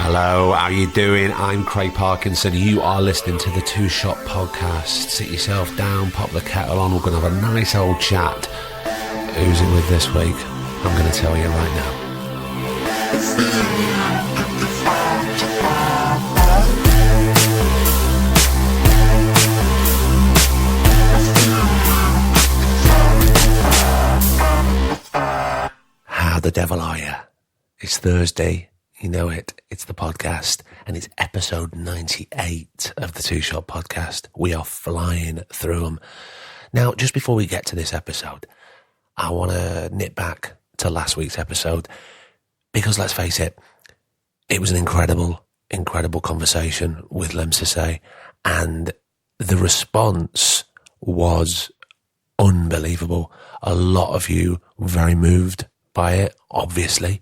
Hello, how you doing? I'm Craig Parkinson. You are listening to the Two Shot Podcast. Sit yourself down, pop the kettle on. We're going to have a nice old chat. Who's it with this week? I'm going to tell you right now. How the devil are you? It's Thursday. You know it. It's the podcast, and it's episode 98 of the Two Shot Podcast. We are flying through them. Now, just before we get to this episode, I want to nip back to last week's episode because, let's face it, it was an incredible conversation with Lem Sisse, and the response was unbelievable. A lot of you were very moved by it, obviously.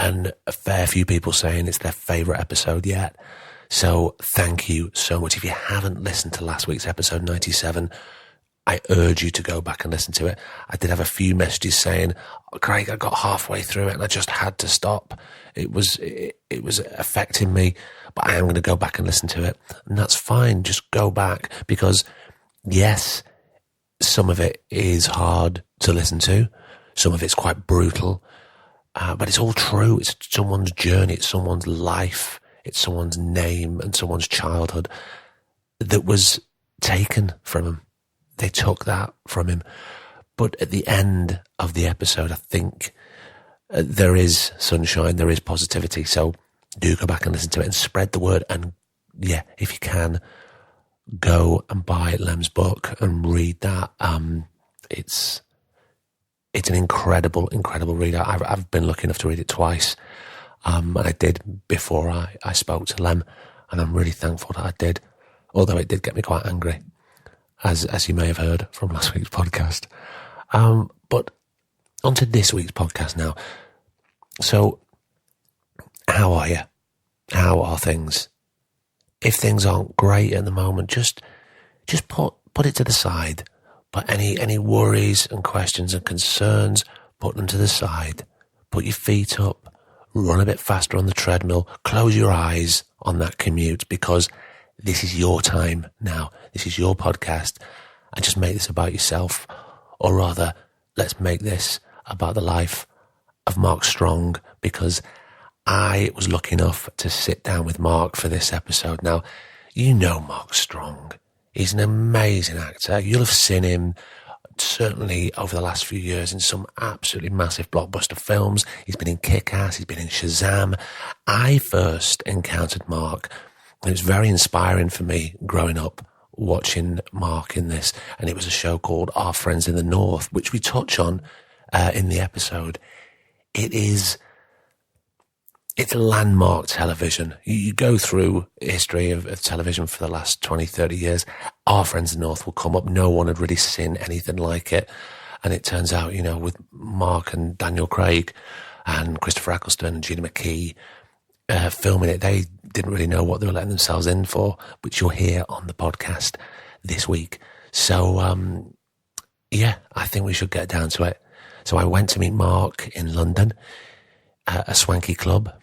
And a fair few people saying it's their favourite episode yet. So thank you so much. If you haven't listened to last week's episode 97, I urge you to go back and listen to it. I did have a few messages saying, Craig, I got halfway through it and I just had to stop. It was affecting me, but I am going to go back and listen to it. And that's fine. Just go back because, yes, some of it is hard to listen to. Some of it's quite brutal. But it's all true. It's someone's journey. It's someone's life. It's someone's name and someone's childhood that was taken from him. They took that from him. But at the end of the episode, I think there is sunshine. There is positivity. So do go back and listen to it and spread the word. And yeah, if you can, go and buy Lem's book and read that. It's an incredible read. I've been lucky enough to read it twice. And I did before I spoke to Lem, and I'm really thankful that I did. Although it did get me quite angry, as you may have heard from last week's podcast. But on to this week's podcast now. So, how are you? How are things? If things aren't great at the moment, just put it to the side. But any worries and questions and concerns, put them to the side. Put your feet up, run a bit faster on the treadmill, close your eyes on that commute because this is your time now. This is your podcast. And just make this about yourself. Or rather, let's make this about the life of Mark Strong because I was lucky enough to sit down with Mark for this episode. Now, you know Mark Strong. He's an amazing actor. You'll have seen him certainly over the last few years in some absolutely massive blockbuster films. He's been in Kick-Ass. He's been in Shazam. I first encountered Mark. It was very inspiring for me growing up watching Mark in this. And it was a show called Our Friends in the North, which we touch on in the episode. It's landmark television. You go through history of television for the last 20, 30 years. Our Friends in the North will come up. No one had really seen anything like it. And it turns out, with Mark and Daniel Craig and Christopher Eccleston and Gina McKee filming it, they didn't really know what they were letting themselves in for, which you'll hear on the podcast this week. So, I think we should get down to it. So I went to meet Mark in London at a swanky club.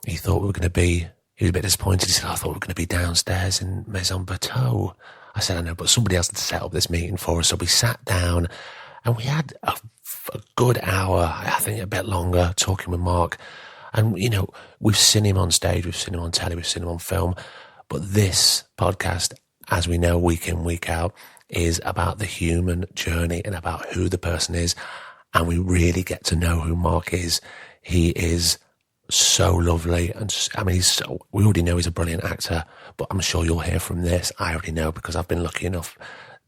He thought we were going to be, he was a bit disappointed. He said, I thought we were going to be downstairs in Maison Berthaud. I said, I know, but somebody else had set up this meeting for us. So we sat down and we had a good hour, I think a bit longer, talking with Mark. And, we've seen him on stage, we've seen him on telly, we've seen him on film. But this podcast, as we know, week in, week out, is about the human journey and about who the person is. And we really get to know who Mark is. He is so lovely. And we already know he's a brilliant actor, but I'm sure you'll hear from this. I already know because I've been lucky enough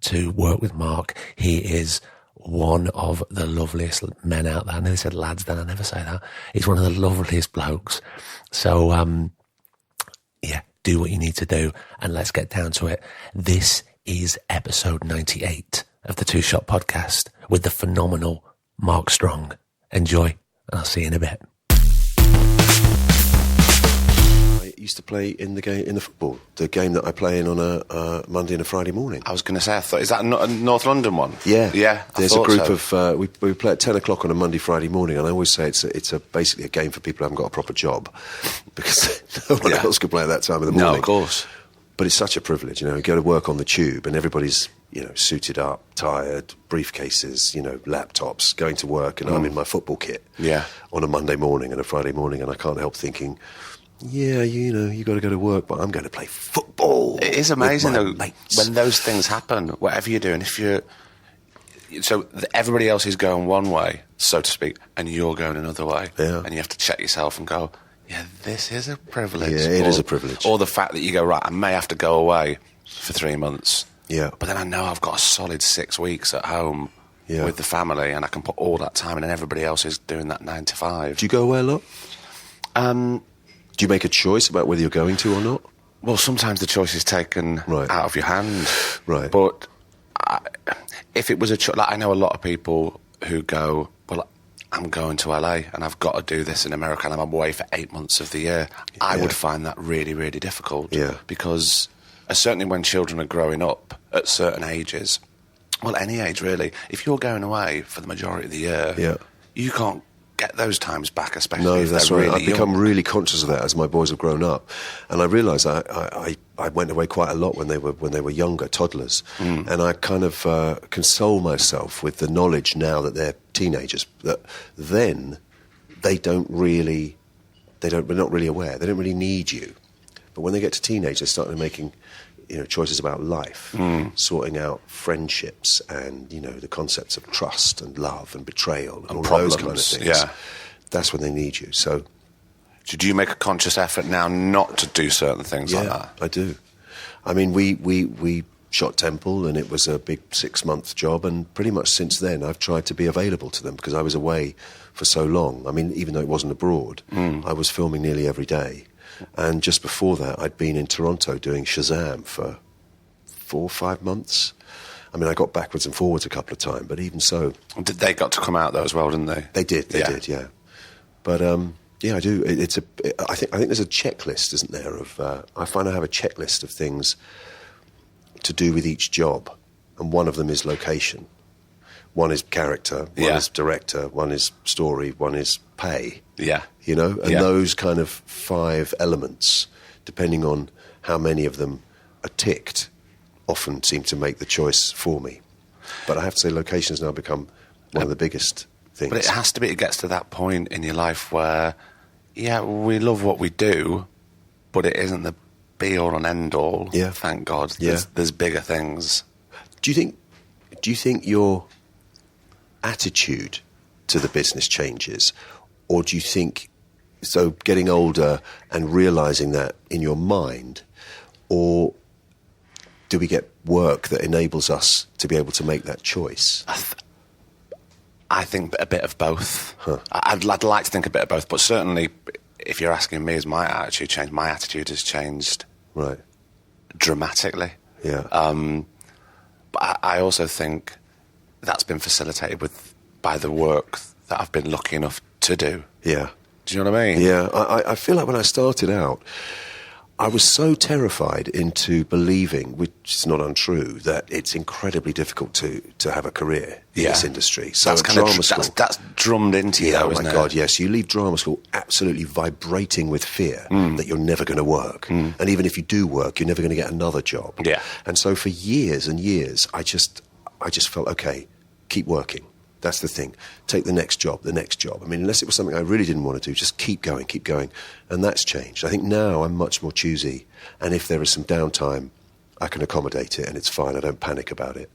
to work with Mark. He is one of the loveliest men out there. I nearly said lads then, I never say that. He's one of the loveliest blokes. So, do what you need to do and let's get down to it. This is episode 98 of the Two Shot Podcast with the phenomenal Mark Strong. Enjoy, and I'll see you in a bit. You used to play in the football, the game that I play in on a Monday and a Friday morning. I was going to say, is that a North London one? Yeah, yeah. There's a group of we play at 10 o'clock on a Monday, Friday morning, and I always say it's basically a game for people who haven't got a proper job, because no one else could play at that time of the morning. No, of course. But it's such a privilege, you go to work on the tube and everybody's suited up, tired, briefcases, laptops, going to work, and I'm in my football kit on a Monday morning and a Friday morning, and I can't help thinking, yeah, you got to go to work, but I'm going to play football. It is amazing, though, mates. when those things happen, whatever you're doing, everybody else is going one way, so to speak, and you're going another way, and you have to check yourself and go, yeah, this is a privilege. Yeah, it is a privilege. Or the fact that you go, right, I may have to go away for 3 months, but then I know I've got a solid 6 weeks at home with the family, and I can put all that time in, and everybody else is doing that 9 to 5. Do you go away a lot? Do you make a choice about whether you're going to or not? Well, sometimes the choice is taken out of your hand. Right. But if it was a choice, I know a lot of people who go, well, I'm going to LA and I've got to do this in America and I'm away for 8 months of the year. I would find that really, really difficult. Yeah. Because certainly when children are growing up at certain ages, well, any age really, if you're going away for the majority of the year, you can't get those times back, especially if they're really young. I've become really conscious of that as my boys have grown up, and I realise I went away quite a lot when they were younger, toddlers, and I kind of console myself with the knowledge now that they're teenagers that then they're not really aware, they don't really need you, but when they get to teenage, they start making choices about life, sorting out friendships and, the concepts of trust and love and betrayal and all problems, those kind of things. Yeah. That's when they need you. So, do you make a conscious effort now not to do certain things like that? I do. I mean, we shot Temple and it was a big 6-month job, and pretty much since then I've tried to be available to them because I was away for so long. I mean, even though it wasn't abroad, I was filming nearly every day. And just before that, I'd been in Toronto doing Shazam for 4 or 5 months. I mean, I got backwards and forwards a couple of times, but even so... Did they got to come out, though, as well, didn't they? They did, yeah. But, I do. I think there's a checklist, isn't there, of... I find I have a checklist of things to do with each job, and one of them is location. One is character, one is director, one is story, one is pay. Yeah. And those kind of 5 elements, depending on how many of them are ticked, often seem to make the choice for me. But I have to say location has now become one of the biggest things. But it gets to that point in your life where, we love what we do, but it isn't the be-all and end-all. Yeah. Thank God. Yeah. There's bigger things. Do you think your attitude to the business changes, or do you think getting older and realising that in your mind, or do we get work that enables us to be able to make that choice? I think a bit of both. I'd like to think a bit of both, but certainly if you're asking me, has my attitude changed? My attitude has changed dramatically. Yeah. But I also think that's been facilitated by the work that I've been lucky enough to do. Yeah. Do you know what I mean? Yeah. I feel like when I started out, I was so terrified into believing, which is not untrue, that it's incredibly difficult to have a career in this industry. So that's drama school, that's drummed into you, oh isn't my it? God, yes. You leave drama school absolutely vibrating with fear that you're never going to work. And even if you do work, you're never going to get another job. Yeah. And so for years and years, I just felt, okay, keep working. That's the thing. Take the next job. I mean, unless it was something I really didn't want to do, just keep going. And that's changed. I think now I'm much more choosy. And if there is some downtime, I can accommodate it and it's fine. I don't panic about it.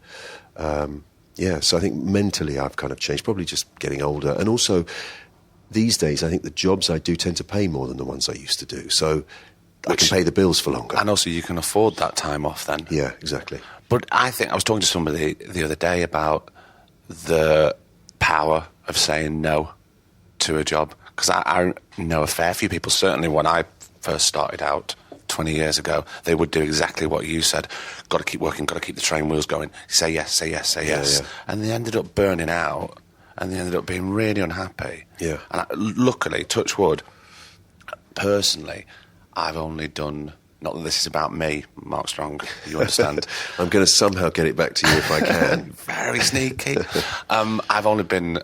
So I think mentally I've kind of changed, probably just getting older. And also, these days, I think the jobs I do tend to pay more than the ones I used to do. So I can pay the bills for longer. And also you can afford that time off then. Yeah, exactly. But I think I was talking to somebody the other day about the power of saying no to a job, because I know a fair few people, certainly when I first started out 20 years ago, they would do exactly what you said. Got to keep working, got to keep the train wheels going, say yes. Yeah. And they ended up burning out and they ended up being really unhappy. Yeah. And luckily, touch wood, personally, I've only done, not that this is about me, Mark Strong, you understand. I'm going to somehow get it back to you if I can. Very sneaky. I've only been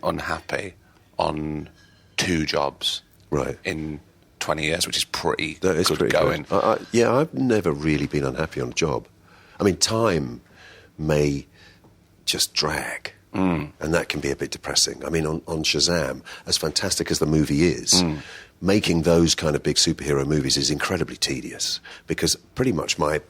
unhappy on 2 jobs Right. in 20 years, which is pretty That is good pretty going. good. Yeah, I've never really been unhappy on a job. I mean, time may just drag, and that can be a bit depressing. I mean, on Shazam, as fantastic as the movie is, making those kind of big superhero movies is incredibly tedious, because pretty much my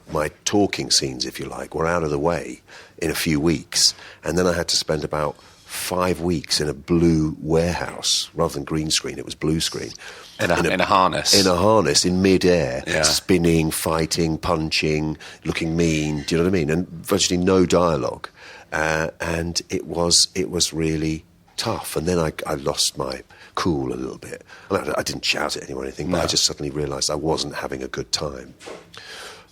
talking scenes, if you like, were out of the way in a few weeks, and then I had to spend about 5 weeks in a blue warehouse. Rather than green screen, it was blue screen. In a harness. In a harness, in mid-air, Yeah. spinning, fighting, punching, looking mean, do you know what I mean? And virtually no dialogue. And it was really tough. And then I lost my cool a little bit. I didn't shout at anyone or anything, but I just suddenly realised I wasn't having a good time.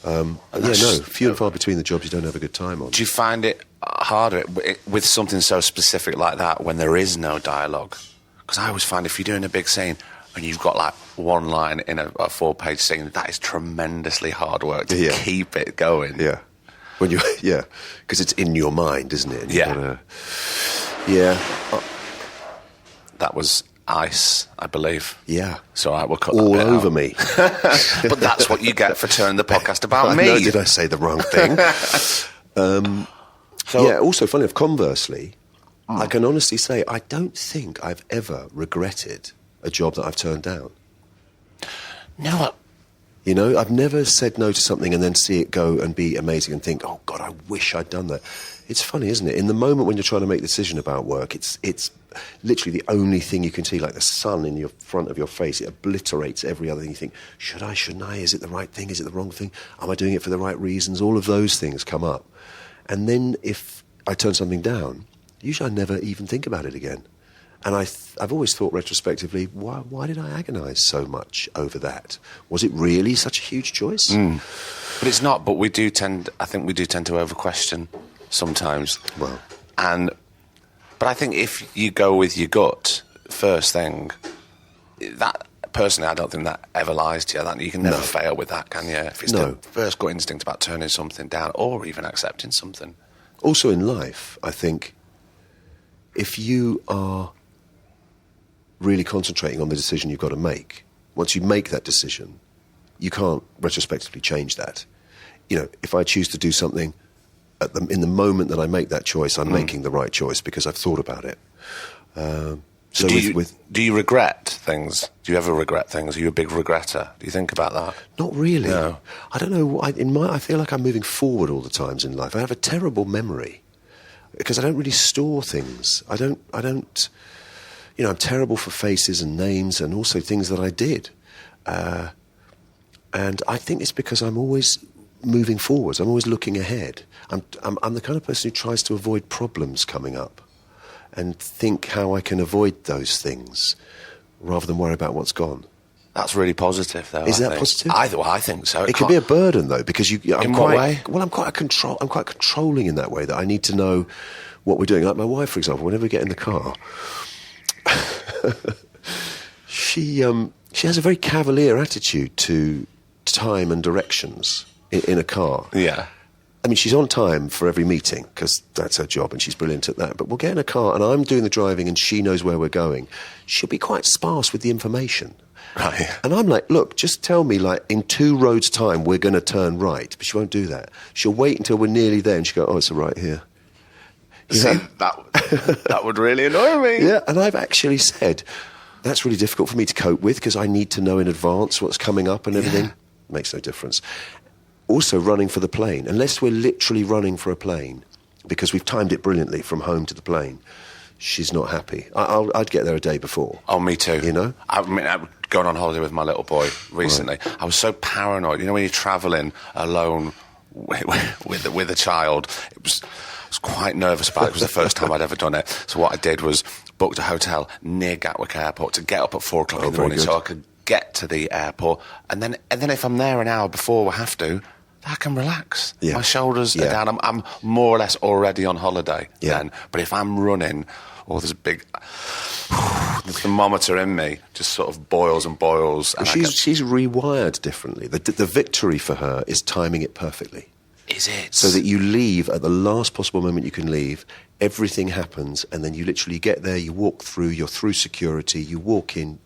Few and far between the jobs you don't have a good time on. Do you find it harder with something so specific like that when there is no dialogue? Because I always find if you're doing a big scene and you've got like one line in a 4-page scene, that is tremendously hard work to keep it going. Yeah. Because it's in your mind, isn't it? And That was ice, I believe. Yeah. So we'll cut all that bit over out. me. But that's what you get for turning the podcast about me. No, did I say the wrong thing? Also, funny enough, conversely, I can honestly say I don't think I've ever regretted a job that I've turned down. No. You know, I've never said no to something and then see it go and be amazing and think, oh, God, I wish I'd done that. It's funny, isn't it? In the moment when you're trying to make a decision about work, it's literally the only thing you can see, like the sun in your front of your face. It obliterates every other thing. You think, should I, shouldn't I? Is it the right thing? Is it the wrong thing? Am I doing it for the right reasons? All of those things come up. And then if I turn something down, usually I never even think about it again. And I've always thought retrospectively, why did I agonise so much over that? Was it really such a huge choice? But it's not, but I think we do tend to over-question sometimes. Well. But I think if you go with your gut first thing, that personally, I don't think that ever lies to you. That you can never fail with that, can you? If it's the first gut instinct about turning something down or even accepting something. Also in life, I think if you are really concentrating on the decision you've got to make, once you make that decision, you can't retrospectively change that. You know, if I choose to do something in the moment that I make that choice, I'm making the right choice because I've thought about it. Do you regret things? Do you ever regret things? Are you a big regretter? Do you think about that? Not really. No. I don't know. I feel like I'm moving forward all the times in life. I have a terrible memory because I don't really store things. I don't. You know, I'm terrible for faces and names and also things that I did. And I think it's because I'm always moving forwards. I'm always looking ahead. I'm the kind of person who tries to avoid problems coming up and think how I can avoid those things rather than worry about what's gone. That's really positive, though. Is that positive? I think so. It can be a burden, though, because In what way? Well, I'm quite controlling in that way, that I need to know what we're doing. Like my wife, for example, whenever we get in the car, she has a very cavalier attitude to time and directions in a car. Yeah. I mean, she's on time for every meeting because that's her job and she's brilliant at that. But we'll get in a car and I'm doing the driving and she knows where we're going. She'll be quite sparse with the information. Right. And I'm like, look, just tell me, like, in 2 roads' time, we're going to turn right. But she won't do that. She'll wait until we're nearly there and she'll go, oh, it's a right here. See, that would really annoy me. Yeah, and I've actually said, that's really difficult for me to cope with because I need to know in advance what's coming up and everything. Yeah. Makes no difference. Also, running for the plane. Unless we're literally running for a plane, because we've timed it brilliantly from home to the plane, she's not happy. I'd get there a day before. Oh, me too. You know? I mean, I was going on holiday with my little boy recently. Right. I was so paranoid. You know, when you're travelling alone with a child, I was quite nervous about it. It was the first time I'd ever done it. So what I did was booked a hotel near Gatwick Airport to get up at 4 o'clock in the morning so I could get to the airport. And then if I'm there an hour before we have to, I can relax. My shoulders are down. I'm more or less already on holiday then. But if I'm running, or there's a big... the thermometer in me just sort of boils and boils. And she's rewired differently. The victory for her is timing it perfectly. Is it? So that you leave at the last possible moment you can leave, everything happens, and then you literally get there, you walk through, you're through security, you walk in,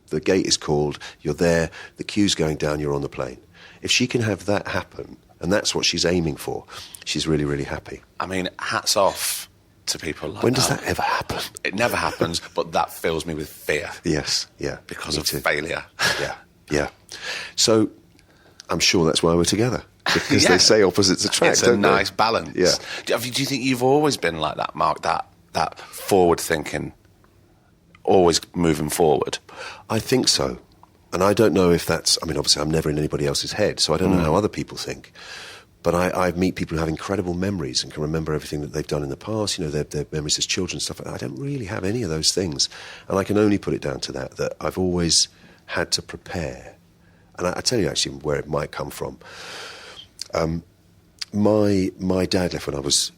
the gate is called, you're there, the queue's going down, you're on the plane. If she can have that happen, and that's what she's aiming for, she's really, really happy. I mean, hats off to people like that. When does that ever happen? It never happens, but that fills me with fear. Yes, yeah. Because of failure. Yeah. So, I'm sure that's why we're together. Because they say opposites attract, It's a nice balance. Yeah. Do you think you've always been like that, Mark? That forward-thinking, always moving forward? I think so. And I don't know if that's... I mean, obviously, I'm never in anybody else's head, so I don't know how other people think. But I meet people who have incredible memories and can remember everything that they've done in the past, their memories as children and stuff like that. I don't really have any of those things. And I can only put it down to that I've always had to prepare. And I tell you actually where it might come from. My dad left when I was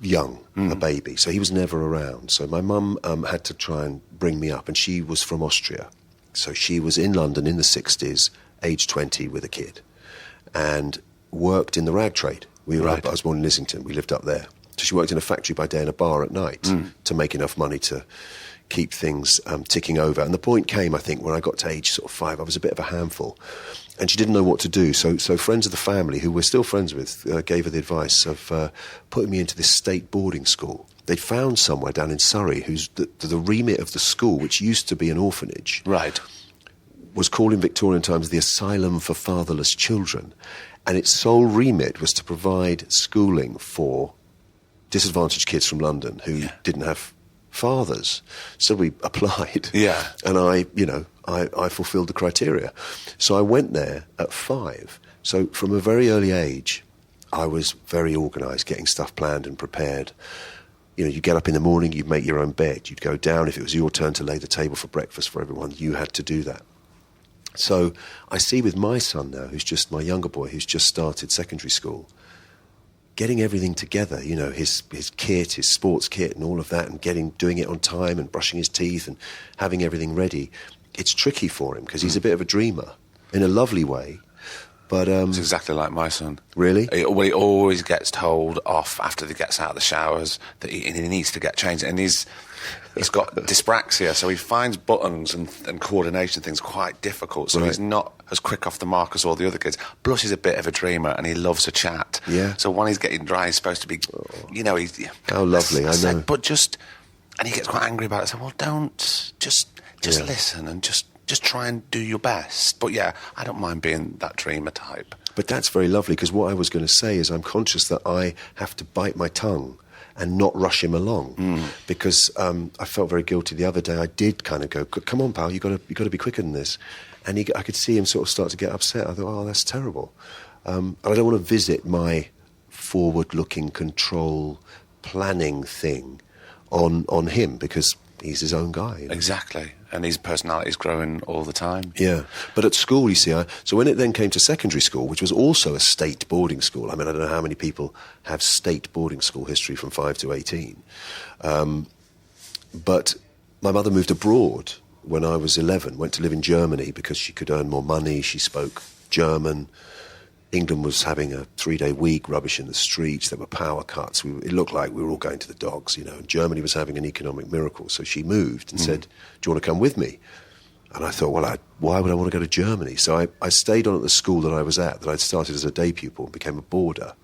young, a baby, so he was never around. So my mum had to try and bring me up, and she was from Austria. So she was in London in the 60s, age 20 with a kid, and worked in the rag trade. I was born in Islington, we lived up there. So she worked in a factory by day and a bar at night to make enough money to keep things ticking over. And the point came, I think, when I got to age sort of 5, I was a bit of a handful. And she didn't know what to do. So friends of the family, who we're still friends with, gave her the advice of putting me into this state boarding school. They'd found somewhere down in Surrey whose the remit of the school, which used to be an orphanage, was called in Victorian times the Asylum for Fatherless Children. And its sole remit was to provide schooling for disadvantaged kids from London who didn't have fathers. So we applied. Yeah. And I fulfilled the criteria. So I went there at 5. So from a very early age, I was very organised, getting stuff planned and prepared. You get up in the morning, you'd make your own bed. You'd go down. If it was your turn to lay the table for breakfast for everyone, you had to do that. So I see with my son now, who's just my younger boy, who's just started secondary school, getting everything together, his kit, his sports kit and all of that, and doing it on time and brushing his teeth and having everything ready. It's tricky for him because he's a bit of a dreamer in a lovely way. But it's exactly like my son. Really? He always gets told off after he gets out of the showers that he needs to get changed. And he's got dyspraxia, so he finds buttons and coordination things quite difficult. So he's not as quick off the mark as all the other kids. Plus, he's a bit of a dreamer and he loves a chat. Yeah. So when he's getting dry, he's supposed to be, he's... How lovely, I know. But and he gets quite angry about it. So, well, don't, just listen and just try and do your best. But yeah, I don't mind being that dreamer type. But that's very lovely, because what I was going to say is I'm conscious that I have to bite my tongue and not rush him along, because I felt very guilty the other day. I did kind of go, "Come on, pal, you got to be quicker than this," and I could see him sort of start to get upset. I thought, "Oh, that's terrible," and I don't want to visit my forward-looking control planning thing on him, because he's his own guy. Exactly. And his personality's growing all the time. Yeah. But at school, you see, so when it then came to secondary school, which was also a state boarding school, I mean, I don't know how many people have state boarding school history from 5 to 18. But my mother moved abroad when I was 11, went to live in Germany because she could earn more money. She spoke German. England was having a 3-day week, rubbish in the streets, there were power cuts. It looked like we were all going to the dogs, And Germany was having an economic miracle. So she moved and said, "Do you want to come with me?" And I thought, well, why would I want to go to Germany? So I stayed on at the school that I was at, that I'd started as a day pupil and became a boarder.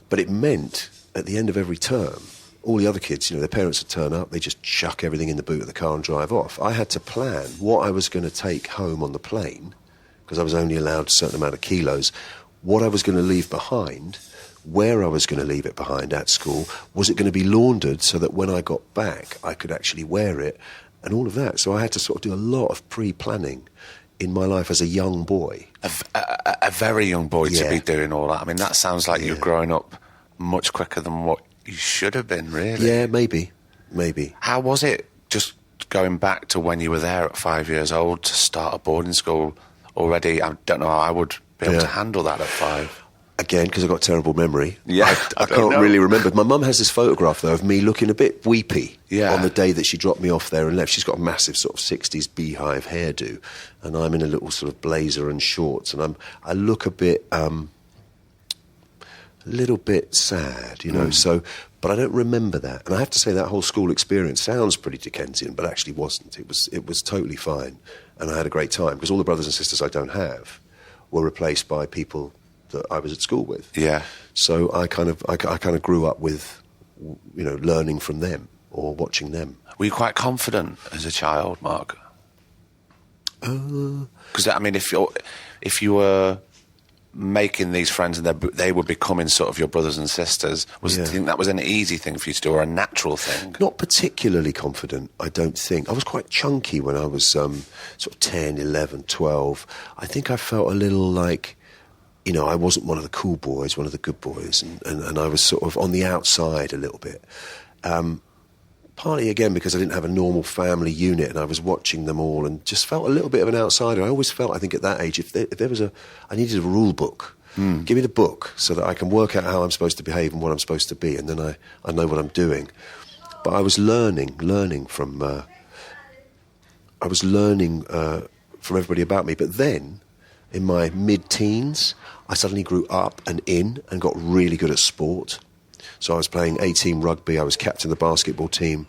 But it meant, at the end of every term, all the other kids, their parents would turn up, they just chuck everything in the boot of the car and drive off. I had to plan what I was going to take home on the plane, because I was only allowed a certain amount of kilos, what I was going to leave behind, where I was going to leave it behind at school, was it going to be laundered so that when I got back I could actually wear it, and all of that. So I had to sort of do a lot of pre-planning in my life as a young boy. A very young boy to be doing all that. I mean, that sounds like you're growing up much quicker than what you should have been, really. Yeah, maybe. How was it, just going back to when you were there at 5 years old, to start a boarding school already? I don't know how I would be able to handle that at 5. Again, because I've got terrible memory. Yeah, I can't really remember. My mum has this photograph, though, of me looking a bit weepy on the day that she dropped me off there and left. She's got a massive sort of 60s beehive hairdo, and I'm in a little sort of blazer and shorts, and I look a little bit sad, you know, so... But I don't remember that. And I have to say that whole school experience sounds pretty Dickensian, but actually wasn't. It was totally fine, and I had a great time, because all the brothers and sisters I don't have were replaced by people that I was at school with. Yeah. So I kind of grew up with, you know, learning from them or watching them. Were you quite confident as a child, Mark? Because I mean, if you were making these friends and they were becoming sort of your brothers and sisters, do you think that was an easy thing for you to do, or a natural thing? Not particularly confident, I don't think. I was quite chunky when I was sort of 10, 11, 12. I think I felt a little like, you know, I wasn't one of the cool boys, one of the good boys, and I was sort of on the outside a little bit. Partly, again, because I didn't have a normal family unit and I was watching them all and just felt a little bit of an outsider. I always felt, I think, at that age, if there was I needed a rule book. Give me the book so that I can work out how I'm supposed to behave and what I'm supposed to be, and then I know what I'm doing. But I was learning from everybody about me. But then, in my mid-teens, I suddenly grew up and got really good at sport. So I was playing A-team rugby, I was captain of the basketball team,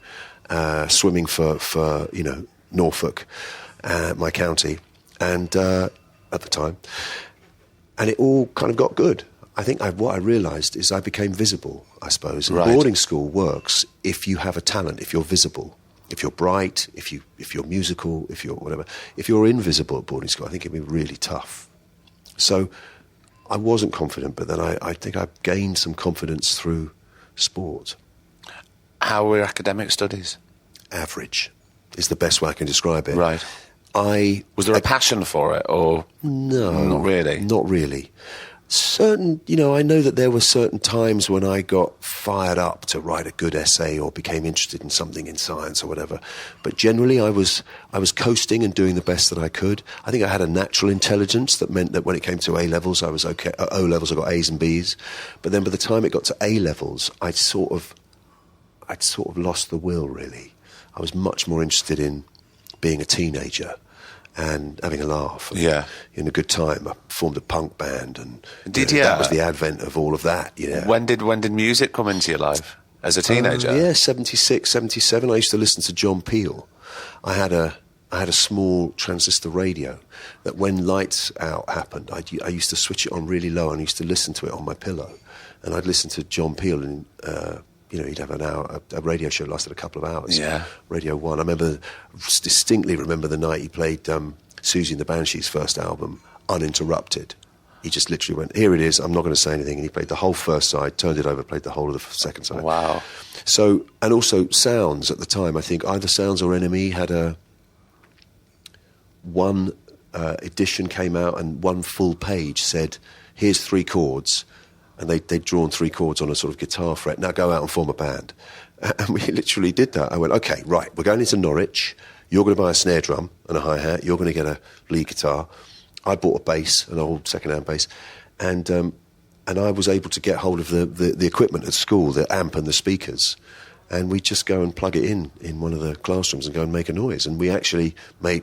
swimming for you know, Norfolk, my county, and at the time. And it all kind of got good. I think what I realised is I became visible, I suppose. And boarding school works if you have a talent, if you're visible. If you're bright, if you're musical, if you're whatever. If you're invisible at boarding school, I think it'd be really tough. So I wasn't confident, but then I think I gained some confidence through sport. How were academic studies? Average is the best way I can describe it. Right. Was there a passion for it, or no? Not really. Not really. You know, I know that there were certain times when I got fired up to write a good essay or became interested in something in science or whatever. But generally, I was coasting and doing the best that I could. I think I had a natural intelligence that meant that when it came to A levels, I was okay. At O levels, I got A's and B's. But then by the time it got to A levels, I'd sort of lost the will. Really, I was much more interested in being a teenager and having a laugh, and in a good time. I formed a punk band, and that was the advent of all of that. Yeah. When did music come into your life as a teenager? 76, 77. I used to listen to John Peel. I had a small transistor radio that, when Lights Out happened, I used to switch it on really low and I used to listen to it on my pillow, and I'd listen to John Peel and. You know, he'd have an hour. A radio show lasted a couple of hours. Yeah. Radio 1. Distinctly remember the night he played Susie and the Banshees' first album, uninterrupted. He just literally went, "Here it is, I'm not going to say anything." And he played the whole first side, turned it over, played the whole of the second side. Wow. So, and also Sounds at the time, I think either Sounds or NME had one edition came out and one full page said, "Here's 3 chords." And they'd drawn 3 chords on a sort of guitar fret. Now go out and form a band. And we literally did that. I went, okay, right, we're going into Norwich. You're going to buy a snare drum and a hi-hat. You're going to get a lead guitar. I bought a bass, an old second-hand bass. And I was able to get hold of the equipment at school, the amp and the speakers. And we'd just go and plug it in one of the classrooms and go and make a noise. And we actually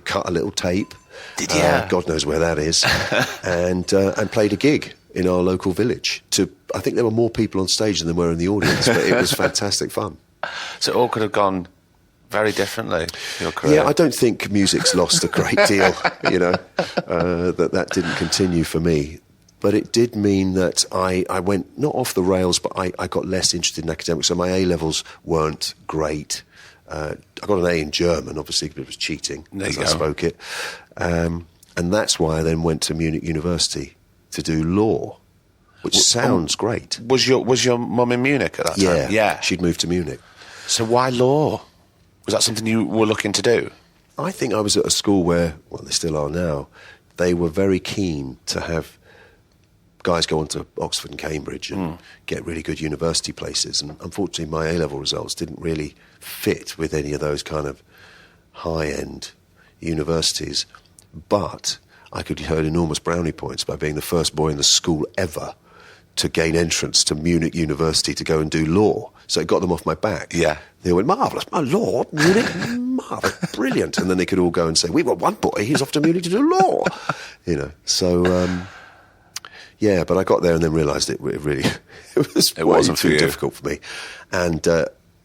cut a little tape. Did you? God knows where that is. and played a gig in our local village. I think there were more people on stage than there were in the audience, but it was fantastic fun. So it all could have gone very differently, your career. Yeah, I don't think music's lost a great deal, you know, that didn't continue for me. But it did mean that I went, not off the rails, but I got less interested in academics. So my A levels weren't great. I got an A in German, obviously, because it was cheating as I spoke it. And that's why I then went to Munich University to do law, which sounds great. Was your mum in Munich at that time? Yeah, she'd moved to Munich. So why law? Was that something you were looking to do? I think I was at a school where, well, they still are now, they were very keen to have guys go on to Oxford and Cambridge and get really good university places. And unfortunately, my A-level results didn't really fit with any of those kind of high-end universities. But I could earn enormous brownie points by being the first boy in the school ever to gain entrance to Munich University to go and do law. So it got them off my back. Yeah. They went, marvellous, my lord, Munich, marvellous, brilliant. And then they could all go and say, we got one boy, he's off to Munich to do law. You know, so, yeah, but I got there and then realised it really, it wasn't too difficult for me. And,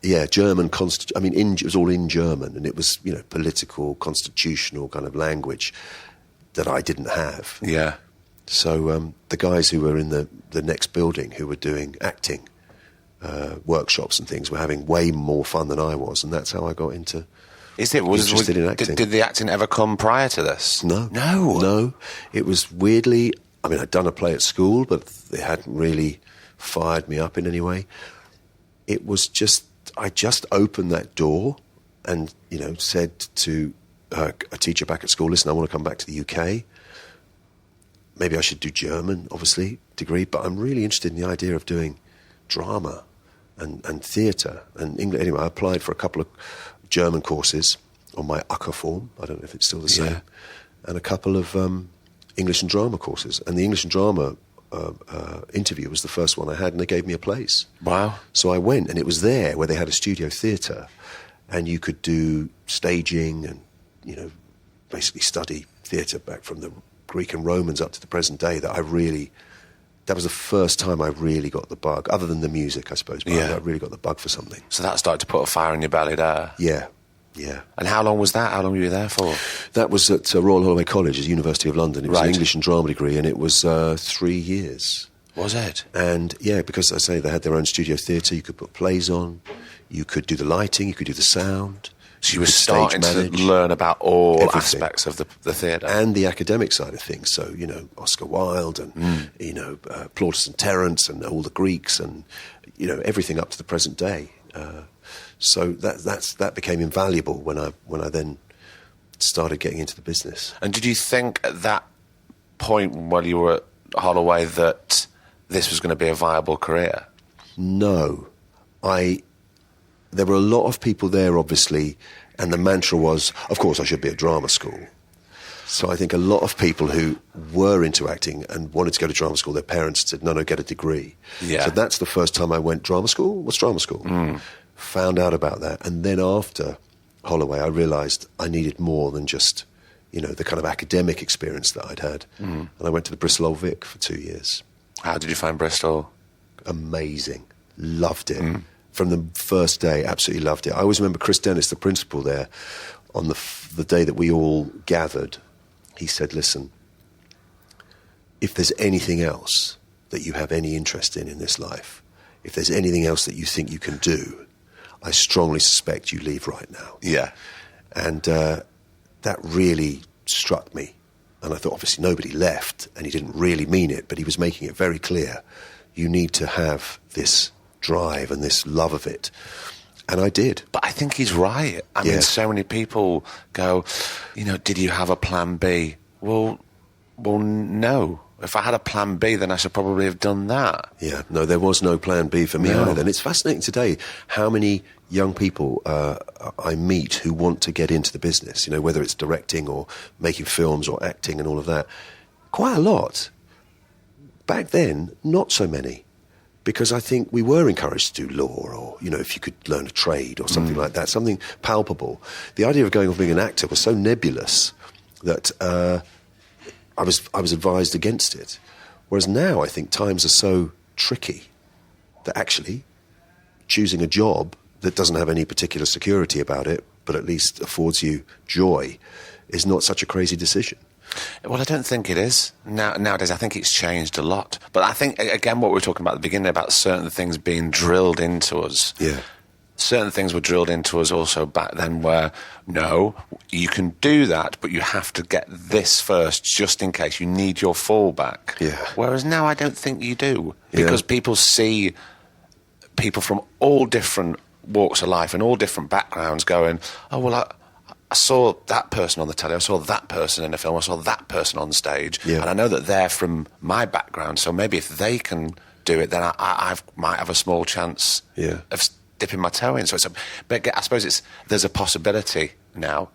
yeah, German, it was all in German, and it was, you know, political, constitutional kind of language that I didn't have. Yeah. So the guys who were in the next building who were doing acting workshops and things were having way more fun than I was, and that's how I got into interested in acting. Did the acting ever come prior to this? No. It was weirdly, I mean, I'd done a play at school, but they hadn't really fired me up in any way. It was just, I just opened that door and, you know, said to a teacher back at school, listen, I want to come back to the UK. Maybe I should do German, obviously, degree, but I'm really interested in the idea of doing drama and theatre and English. Anyway, I applied for a couple of German courses on my UCA form, I don't know if it's still the same, and a couple of English and drama courses. And the English and drama interview was the first one I had, and they gave me a place. Wow. So I went, and it was there where they had a studio theatre, and you could do staging and, you know, basically study theatre back from the Greek and Romans up to the present day. That was the first time I really got the bug, other than the music, I suppose, but I really got the bug for something. So that started to put a fire in your belly there? Yeah. And how long was that? How long were you there for? That was at Royal Holloway College, at the University of London. It was an English and drama degree, and it was 3 years. Was it? And, yeah, because, as I say, they had their own studio theatre, you could put plays on, you could do the lighting, you could do the sound. So you were starting to learn about all aspects of the theatre. And the academic side of things. So, you know, Oscar Wilde and, you know, Plautus and Terence and all the Greeks and, you know, everything up to the present day. So that became invaluable when I then started getting into the business. And did you think at that point while you were at Holloway that this was going to be a viable career? No. There were a lot of people there, obviously, and the mantra was, of course, I should be at drama school. So I think a lot of people who were into acting and wanted to go to drama school, their parents said, no, get a degree. Yeah. So that's the first time I went, drama school? What's drama school? Found out about that. And then after Holloway, I realised I needed more than just, you know, the kind of academic experience that I'd had. And I went to the Bristol Old Vic for 2 years. How did you find Bristol? Amazing. Loved it. From the first day, absolutely loved it. I always remember Chris Dennis, the principal there, on the day that we all gathered, he said, listen, if there's anything else that you have any interest in this life, if there's anything else that you think you can do, I strongly suspect you leave right now. Yeah. And that really struck me. And I thought, obviously, nobody left, and he didn't really mean it, but he was making it very clear. You need to have this drive and this love of it. And I did. But I think he's right. I mean, so many people go, you know, did you have a plan B? Well, no. If I had a plan B, then I should probably have done that. Yeah, no, there was no plan B for me either. And it's fascinating today how many young people I meet who want to get into the business, you know, whether it's directing or making films or acting and all of that. Quite a lot. Back then, not so many. Because I think we were encouraged to do law or, you know, if you could learn a trade or something like that, something palpable. The idea of going off being an actor was so nebulous that I was advised against it. Whereas now I think times are so tricky that actually choosing a job that doesn't have any particular security about it, but at least affords you joy, is not such a crazy decision. Well, I don't think it is. Nowadays, I think it's changed a lot. But I think, again, what we were talking about at the beginning, about certain things being drilled into us. Yeah. Certain things were drilled into us also back then where, no, you can do that, but you have to get this first just in case. You need your fallback. Yeah. Whereas now I don't think you do. Because people see people from all different walks of life and all different backgrounds going, oh, well, I saw that person on the telly, I saw that person in a film, I saw that person on stage, and I know that they're from my background, so maybe if they can do it, then I might have a small chance of dipping my toe in. So but I suppose there's a possibility now,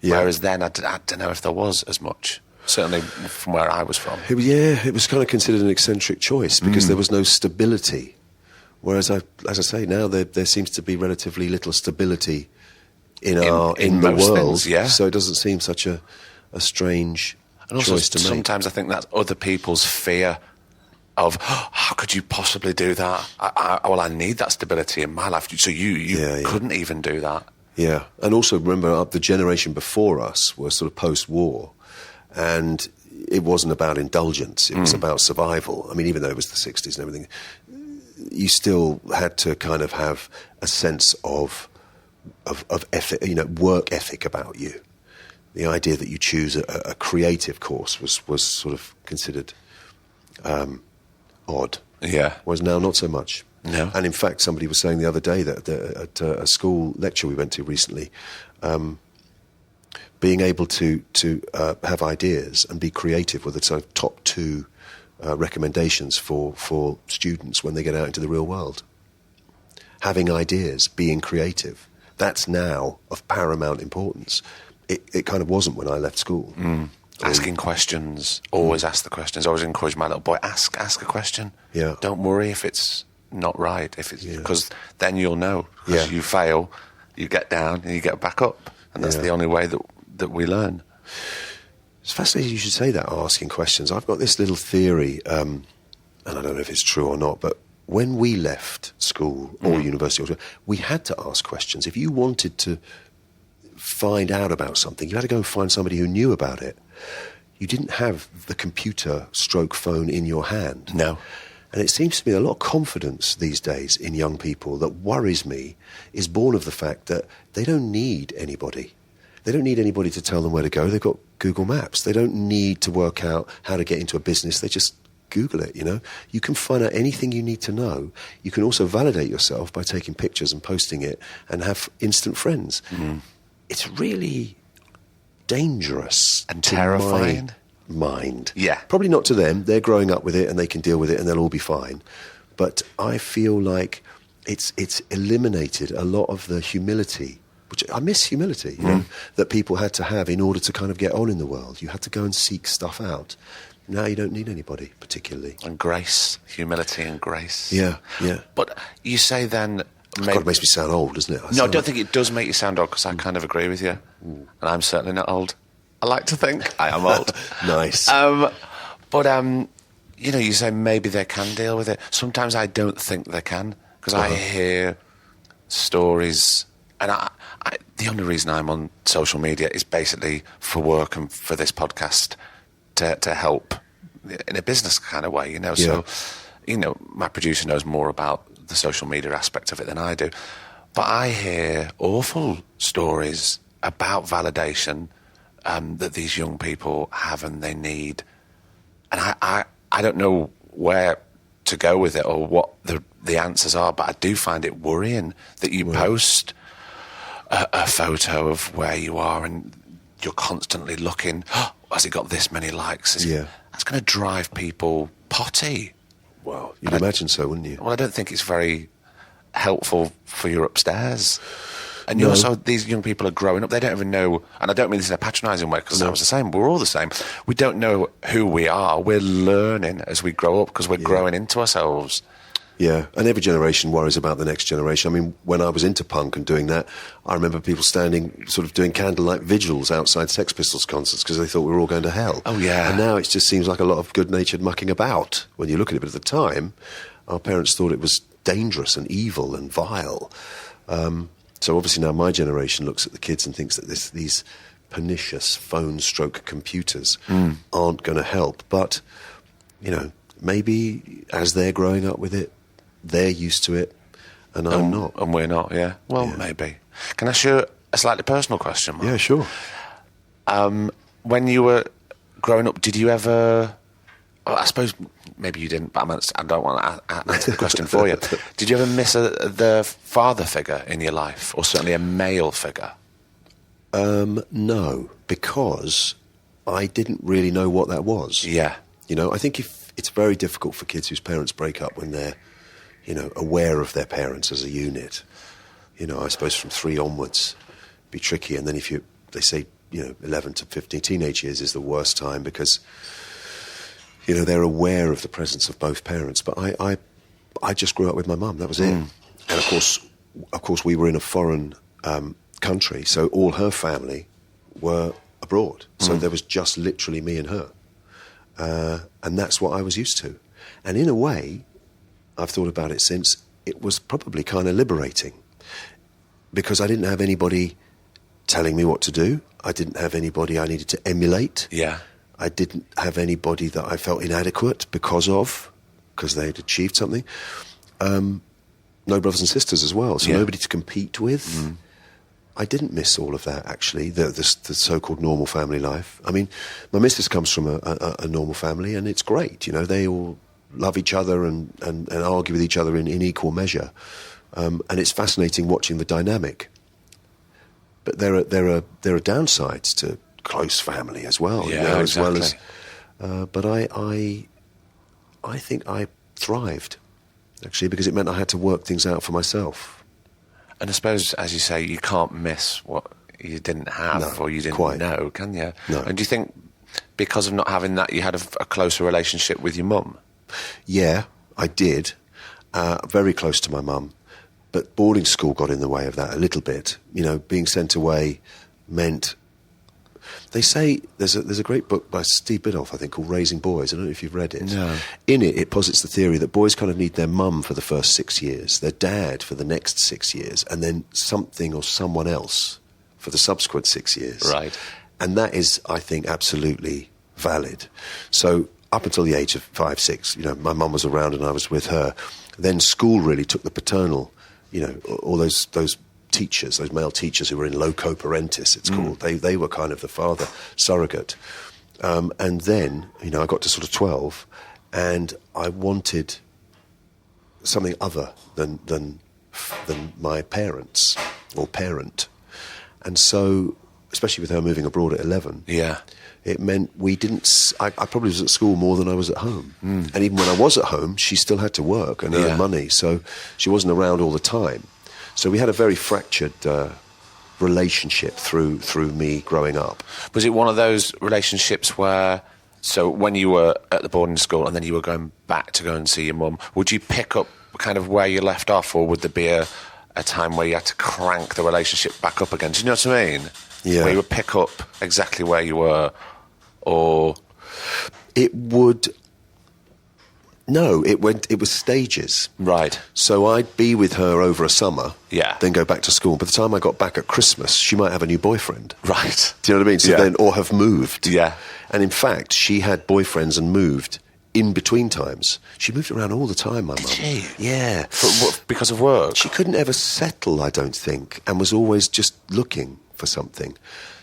whereas then I don't know if there was as much. certainly from where I was from. It was kind of considered an eccentric choice because there was no stability. Whereas, as I say, now there seems to be relatively little stability in the world. Things, yeah. So it doesn't seem such a strange and also, choice to make. Sometimes I think that's other people's fear of, how could you possibly do that? I need that stability in my life. So you couldn't even do that. Yeah, and also remember the generation before us was sort of post-war, and it wasn't about indulgence, it was about survival. I mean, even though it was the 60s and everything, you still had to kind of have a sense of ethic, work ethic about you. The idea that you choose a creative course was sort of considered odd. Yeah. Whereas now, not so much. No. And in fact, somebody was saying the other day that at a school lecture we went to recently, being able to have ideas and be creative were the sort of top two recommendations for students when they get out into the real world. Having ideas, being creative, that's now of paramount importance. It kind of wasn't when I left school. Asking questions, always ask the questions. I always encourage my little boy, ask a question. Yeah. Don't worry if it's not right, because then you'll know. Because you fail, you get down and you get back up, and that's the only way that we learn. It's fascinating you should say that, asking questions. I've got this little theory, and I don't know if it's true or not, but when we left school or university, we had to ask questions. If you wanted to find out about something, you had to go and find somebody who knew about it. You didn't have the computer stroke phone in your hand. No. And it seems to me a lot of confidence these days in young people that worries me is born of the fact that they don't need anybody. They don't need anybody to tell them where to go. They've got Google Maps. They don't need to work out how to get into a business. They just Google it, You can find out anything you need to know. You can also validate yourself by taking pictures and posting it and have instant friends. It's really dangerous. And terrifying. Mind. Yeah. Probably not to them. They're growing up with it and they can deal with it and they'll all be fine. But I feel like it's eliminated a lot of the humility, which I miss humility, that people had to have in order to kind of get on in the world. You had to go and seek stuff out. Now you don't need anybody particularly. And grace, humility and grace. Yeah. But you say then... God, it makes me sound old, doesn't it? I don't think it does make you sound old, because I kind of agree with you. And I'm certainly not old. I like to think I am old. Nice. But you say maybe they can deal with it. Sometimes I don't think they can, because I hear stories, and the only reason I'm on social media is basically for work and for this podcast to help in a business kind of way, So, my producer knows more about the social media aspect of it than I do. But I hear awful stories about validation that these young people have and they need. And I don't know where to go with it or what the answers are, but I do find it worrying that you post a photo of where you are and you're constantly looking, has it got this many likes? That's going to drive people potty. Well, you'd imagine so, wouldn't you? Well, I don't think it's very helpful for your upstairs. And also, these young people are growing up. They don't even know, and I don't mean this in a patronising way, because I was the same. We're all the same. We don't know who we are. We're learning as we grow up, because we're growing into ourselves. Yeah, and every generation worries about the next generation. I mean, when I was into punk and doing that, I remember people standing, sort of doing candlelight vigils outside Sex Pistols concerts because they thought we were all going to hell. Oh, yeah. And now it just seems like a lot of good-natured mucking about when you look at it. But at the time, our parents thought it was dangerous and evil and vile. So obviously now my generation looks at the kids and thinks that these pernicious phone-stroke computers aren't going to help. But, maybe as they're growing up with it, they're used to it, and I'm not. And we're not, yeah. Well, maybe. Can I ask you a slightly personal question, Mark? Yeah, sure. When you were growing up, did you ever... Well, I suppose maybe you didn't, but I don't want to answer the question for you. Did you ever miss the father figure in your life, or certainly a male figure? No, because I didn't really know what that was. Yeah. I think it's very difficult for kids whose parents break up when they're, aware of their parents as a unit. I suppose from 3 onwards, it'd be tricky. And then if they say 11 to 15, teenage years is the worst time because, they're aware of the presence of both parents. But I just grew up with my mum. That was it. And of course, we were in a foreign country, so all her family were abroad. So there was just literally me and her. And that's what I was used to. And in a way, I've thought about it since, it was probably kind of liberating because I didn't have anybody telling me what to do. I didn't have anybody I needed to emulate. Yeah. I didn't have anybody that I felt inadequate because they'd achieved something. No brothers and sisters as well, so nobody to compete with. I didn't miss all of that, actually, the so-called normal family life. I mean, my missus comes from a normal family, and it's great. They all love each other and argue with each other in equal measure. And it's fascinating watching the dynamic. But there are downsides to close family as well, as well as. But I think I thrived, actually, because it meant I had to work things out for myself. And I suppose, as you say, you can't miss what you didn't have or you didn't know, can you? No. And do you think because of not having that, you had a closer relationship with your mum? Yeah, I did. Very close to my mum. But boarding school got in the way of that a little bit. Being sent away meant... They say there's a great book by Steve Biddulph, I think, called Raising Boys. I don't know if you've read it. No. In it posits the theory that boys kind of need their mum for the first 6 years, their dad for the next 6 years, and then something or someone else for the subsequent 6 years. Right. And that is, I think, absolutely valid. So up until the age of 5, 6, my mum was around and I was with her. Then school really took the paternal, all those teachers, those male teachers who were in loco parentis, it's called. They were kind of the father surrogate. And then, I got to sort of 12 and I wanted something other than my parents or parent. And so, especially with her moving abroad at 11, it meant we didn't... I probably was at school more than I was at home. And even when I was at home, she still had to work and earn money, so she wasn't around all the time. So we had a very fractured relationship through me growing up. Was it one of those relationships where... So when you were at the boarding school and then you were going back to go and see your mum, would you pick up kind of where you left off, or would there be a time where you had to crank the relationship back up again? Do you know what I mean? Yeah. Where you would pick up exactly where you were, or... It would... No, it was stages. Right. So I'd be with her over a summer, then go back to school. By the time I got back at Christmas, she might have a new boyfriend. Right. Do you know what I mean? So then, or have moved. Yeah. And in fact, she had boyfriends and moved in between times. She moved around all the time, my mum. Did she? Yeah. Because of work? She couldn't ever settle, I don't think, and was always just looking for something.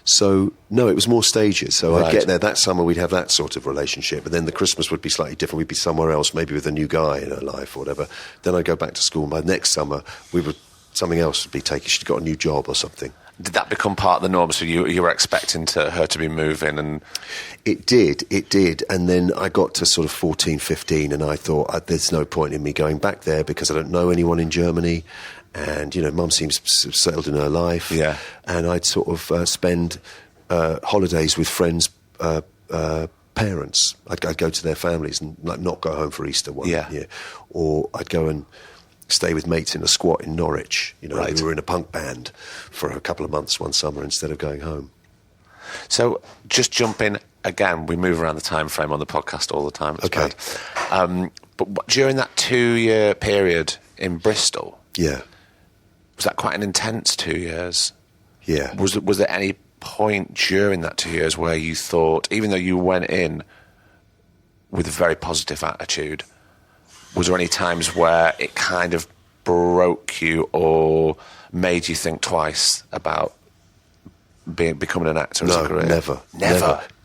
So, no, it was more stages. So I'd get there that summer, we'd have that sort of relationship. And then the Christmas would be slightly different. We'd be somewhere else, maybe with a new guy in her life or whatever. Then I'd go back to school. By next summer, something else would be taken. She'd got a new job or something. Did that become part of the norm? So you were expecting her to be moving? And It did. And then I got to sort of 14, 15, and I thought, there's no point in me going back there because I don't know anyone in Germany. And, mum seems settled in her life. Yeah. And I'd sort of spend holidays with friends' parents. I'd go to their families and not go home for Easter one year. Or I'd go and stay with mates in a squat in Norwich. We were in a punk band for a couple of months one summer instead of going home. So just jump in again. We move around the time frame on the podcast all the time. It's okay. Bad. But during that 2-year period in Bristol... Yeah. Was that quite an intense 2 years? Yeah. Was there any point during that 2 years where you thought, even though you went in with a very positive attitude, was there any times where it kind of broke you or made you think twice about becoming an actor as a career? Never.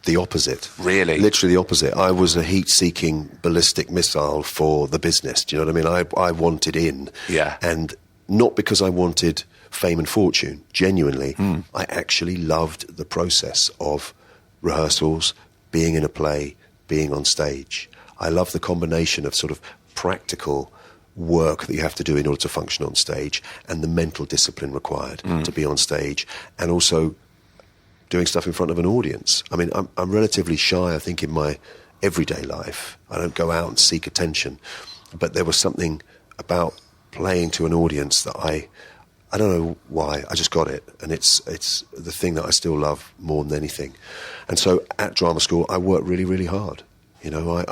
The opposite. Really? Literally the opposite. I was a heat-seeking ballistic missile for the business. Do you know what I mean? I wanted in. Yeah. And not because I wanted fame and fortune. Genuinely, I actually loved the process of rehearsals, being in a play, being on stage. I love the combination of sort of practical work that you have to do in order to function on stage and the mental discipline required to be on stage, and also doing stuff in front of an audience. I mean, I'm relatively shy, I think, in my everyday life. I don't go out and seek attention. But there was something about playing to an audience that I don't know why, I just got it. And it's the thing that I still love more than anything. And so at drama school, I worked really, really hard. You know,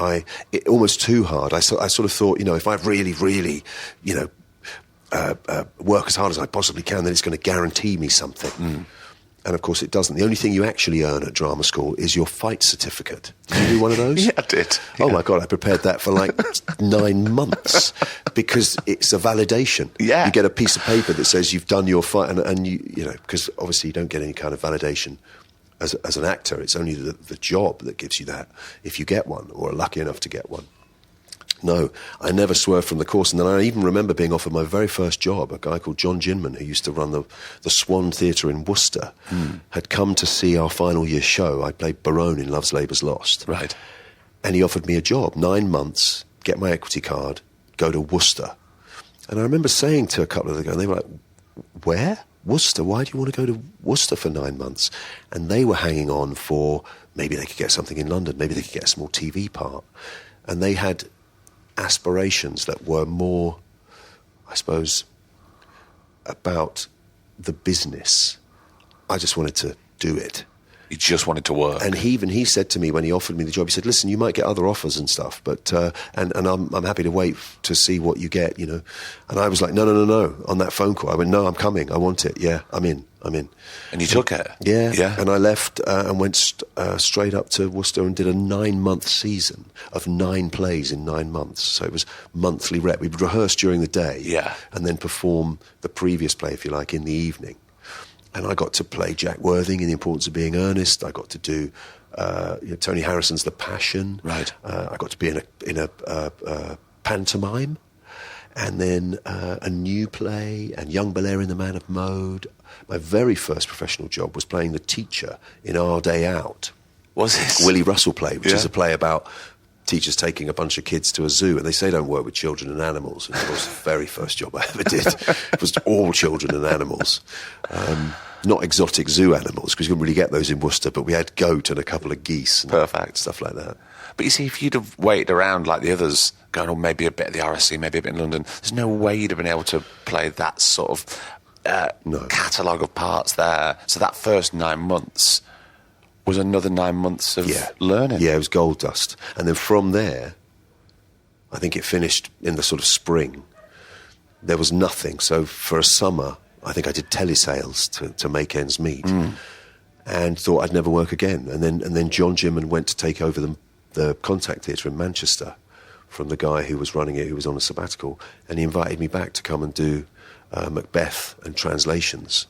it almost too hard. I sort of thought, you know, if I really, really, you know, work as hard as I possibly can, then it's going to guarantee me something. And of course it doesn't. The only thing you actually earn at drama school is your fight certificate. Did you do one of those? Yeah, I did. Oh my God, I prepared that for like 9 months because it's a validation. Yeah. You get a piece of paper that says you've done your fight, and you know, because obviously you don't get any kind of validation as an actor. It's only the job that gives you that, if you get one or are lucky enough to get one. No, I never swerved from the course. And then I even remember being offered my very first job. A guy called John Ginman, who used to run the Swan Theatre in Worcester, had come to see our final year show. I played Barone in Love's Labour's Lost. Right. And he offered me a job, 9 months, get my equity card, go to Worcester. And I remember saying to a couple of the guys, and they were like, where? Worcester? Why do you want to go to Worcester for 9 months? And they were hanging on for maybe they could get something in London, maybe they could get a small TV part. And they had aspirations that were more, I suppose, about the business. I just wanted to do it. You just wanted to work. And he said to me when he offered me the job, he said, listen, you might get other offers and stuff, but and I'm happy to wait to see what you get, you know. And I was like, no. On that phone call, I went, no, I'm coming. I want it. Yeah, I'm in. And you took it? Yeah. And I left and went straight up to Worcester and did a 9-month season of 9 plays in 9 months. So it was monthly rep. We would rehearse during the day and then perform the previous play, if you like, in the evening. And I got to play Jack Worthing in The Importance of Being Earnest. I got to do Tony Harrison's The Passion. Right. I got to be in a pantomime. And then a new play, and Young Belair in The Man of Mode. My very first professional job was playing the teacher in Our Day Out. Was it? Willie Russell play, which is a play about teachers taking a bunch of kids to a zoo, and they say don't work with children and animals. And it was the very first job I ever did. It was all children and animals. Not exotic zoo animals, because you couldn't really get those in Worcester, but we had goat and a couple of geese. And perfect. Stuff like that. But you see, if you'd have waited around like the others, going on maybe a bit at the RSC, maybe a bit in London, there's no way you'd have been able to play that sort of catalogue of parts there. So that first 9 months was another 9 months of learning. Yeah, it was gold dust. And then from there, I think it finished in the sort of spring. There was nothing. So for a summer, I think I did telesales to make ends meet, and thought I'd never work again. And then John Ginman went to take over the Contact Theatre in Manchester from the guy who was running it, who was on a sabbatical, and he invited me back to come and do Macbeth and translations.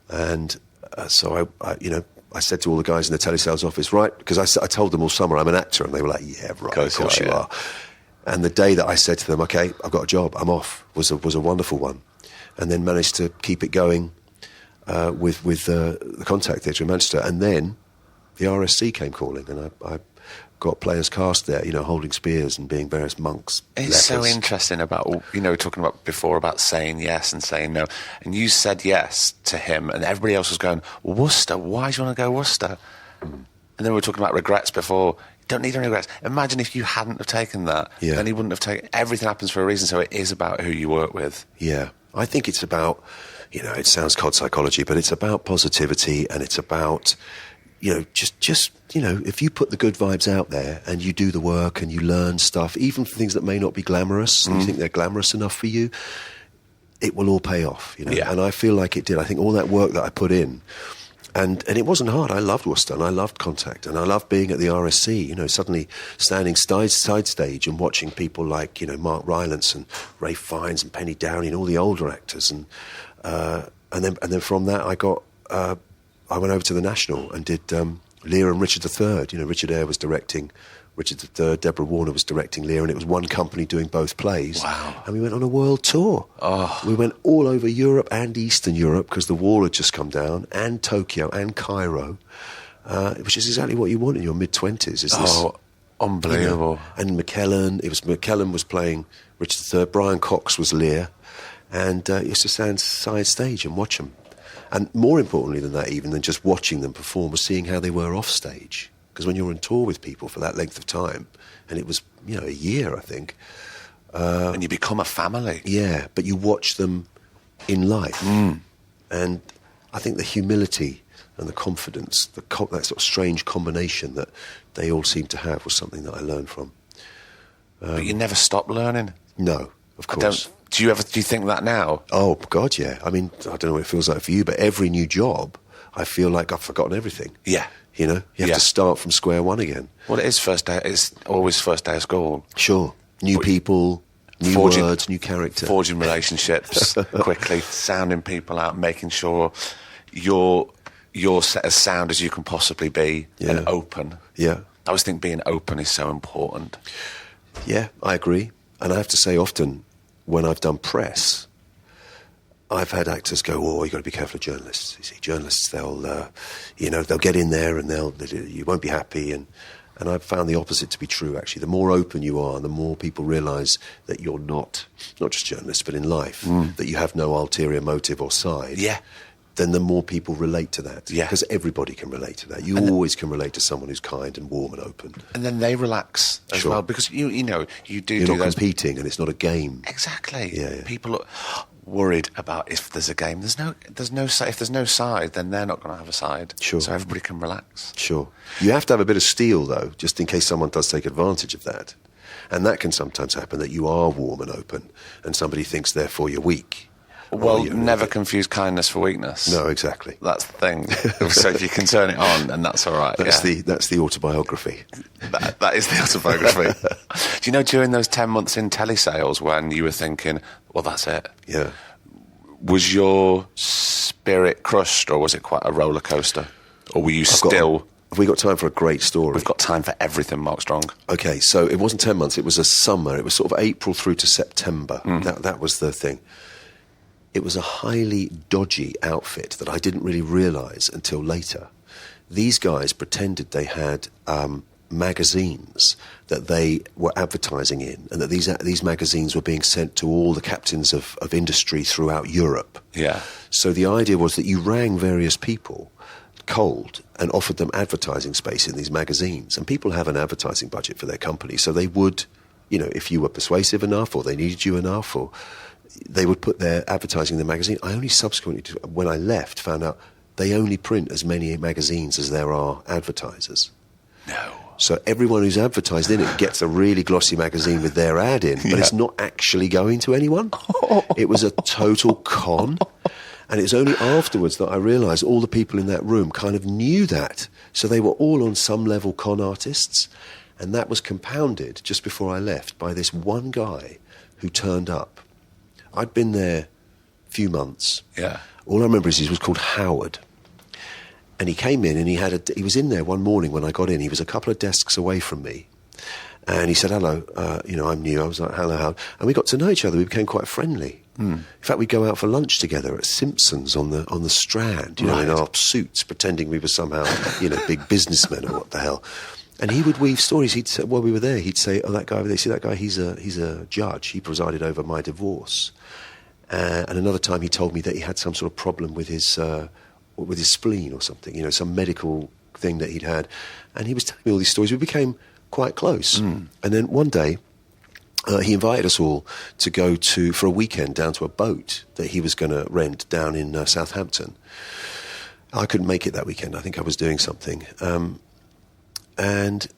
And so I said to all the guys in the telesales office, right, because I told them all summer I'm an actor, and they were like, yeah, right, of course you are. And the day that I said to them, okay, I've got a job, I'm off, was a wonderful one. And then managed to keep it going with the Contact Theatre in Manchester. And then the RSC came calling, and I got players cast there, you know, holding spears and being various monks. It's so interesting about, you know, talking about before about saying yes and saying no. And you said yes to him, and everybody else was going, Worcester, why do you want to go Worcester? And then we were talking about regrets before. You don't need any regrets. Imagine if you hadn't have taken that, then he wouldn't have taken. Everything happens for a reason, so it is about who you work with. Yeah. I think it's about, you know, it sounds cod psychology, but it's about positivity, and it's about, you know, just you know, if you put the good vibes out there and you do the work and you learn stuff, even for things that may not be glamorous, and you think they're glamorous enough for you, it will all pay off, you know. Yeah. And I feel like it did. I think all that work that I put in, and it wasn't hard. I loved Worcester, and I loved Contact, and I loved being at the RSC, you know, suddenly standing side stage and watching people like, you know, Mark Rylance and Ray Fiennes and Penny Downey and all the older actors, and then from that I went over to the National and did Lear and Richard III. You know, Richard Eyre was directing Richard III, Deborah Warner was directing Lear, and it was one company doing both plays. Wow. And we went on a world tour. Oh. We went all over Europe and Eastern Europe, because the wall had just come down, and Tokyo and Cairo, which is exactly what you want in your mid-20s. Unbelievable. You know? And McKellen was playing Richard III, Brian Cox was Lear, and you used to stand side stage and watch them. And more importantly than that, even than just watching them perform, was seeing how they were off stage. Because when you're on tour with people for that length of time, and it was, a year, I think. And you become a family. Yeah, but you watch them in life. And I think the humility and the confidence, that sort of strange combination that they all seem to have, was something that I learned from. But you never stop learning. No, of course. Do you think that now? Oh, God, yeah. I mean, I don't know what it feels like for you, but every new job, I feel like I've forgotten everything. Yeah. You have to start from square one again. Well, it is first day. It's always first day of school. Sure. New people, new words, new character. Forging relationships quickly, sounding people out, making sure you're as sound as you can possibly be and open. Yeah. I always think being open is so important. Yeah, I agree. And I have to say, often when I've done press, I've had actors go, "Oh, you've got to be careful of journalists. You see, journalists, they'll get in there and you won't be happy." And I've found the opposite to be true, actually. The more open you are, the more people realise that you're not just journalists, but in life, that you have no ulterior motive or side. Yeah. Then the more people relate to that. Yeah. Because everybody can relate to that. You always can relate to someone who's kind and warm and open. And then they relax as well, because you do You're not competing, and it's not a game. Exactly. Yeah. People are worried about if there's a game. If there's no side, then they're not going to have a side. Sure. So everybody can relax. Sure. You have to have a bit of steel, though, just in case someone does take advantage of that. And that can sometimes happen, that you are warm and open, and somebody thinks, therefore, you're weak. Well, never confuse kindness for weakness. No, exactly. That's the thing. So if you can turn it on, and that's all right. That's the autobiography. That is the autobiography. Do you know, during those 10 months in telesales, when you were thinking, well, that's it. Yeah. Was your spirit crushed, or was it quite a roller coaster? Or were you still... Have we got time for a great story? We've got time for everything, Mark Strong. Okay, so it wasn't 10 months, it was a summer. It was sort of April through to September. That was the thing. It was a highly dodgy outfit that I didn't really realise until later. These guys pretended they had magazines that they were advertising in, and that these magazines were being sent to all the captains of industry throughout Europe. Yeah. So the idea was that you rang various people cold and offered them advertising space in these magazines. And people have an advertising budget for their company, so they would, if you were persuasive enough or they needed you enough, or they would put their advertising in the magazine. I only subsequently, when I left, found out they only print as many magazines as there are advertisers. No. So everyone who's advertised in it gets a really glossy magazine with their ad in, but it's not actually going to anyone. It was a total con. And it was only afterwards that I realised all the people in that room kind of knew that. So they were all on some level con artists. And that was compounded just before I left by this one guy who turned up. I'd been there a few months. Yeah. All I remember is he was called Howard. And he came in and he was in there one morning when I got in. He was a couple of desks away from me. And he said, "Hello, I'm new." I was like, "Hello, Howard." And we got to know each other. We became quite friendly. In fact, we'd go out for lunch together at Simpson's on the Strand, in our suits, pretending we were somehow, big businessmen or what the hell. And he would weave stories. He'd say, while we were there, he'd say, "Oh, that guy over there, see that guy? He's a judge. He presided over my divorce." And another time he told me that he had some sort of problem with his spleen or something, some medical thing that he'd had. And he was telling me all these stories. We became quite close. And then one day, he invited us all to go for a weekend down to a boat that he was going to rent down in Southampton. I couldn't make it that weekend. I think I was doing something. And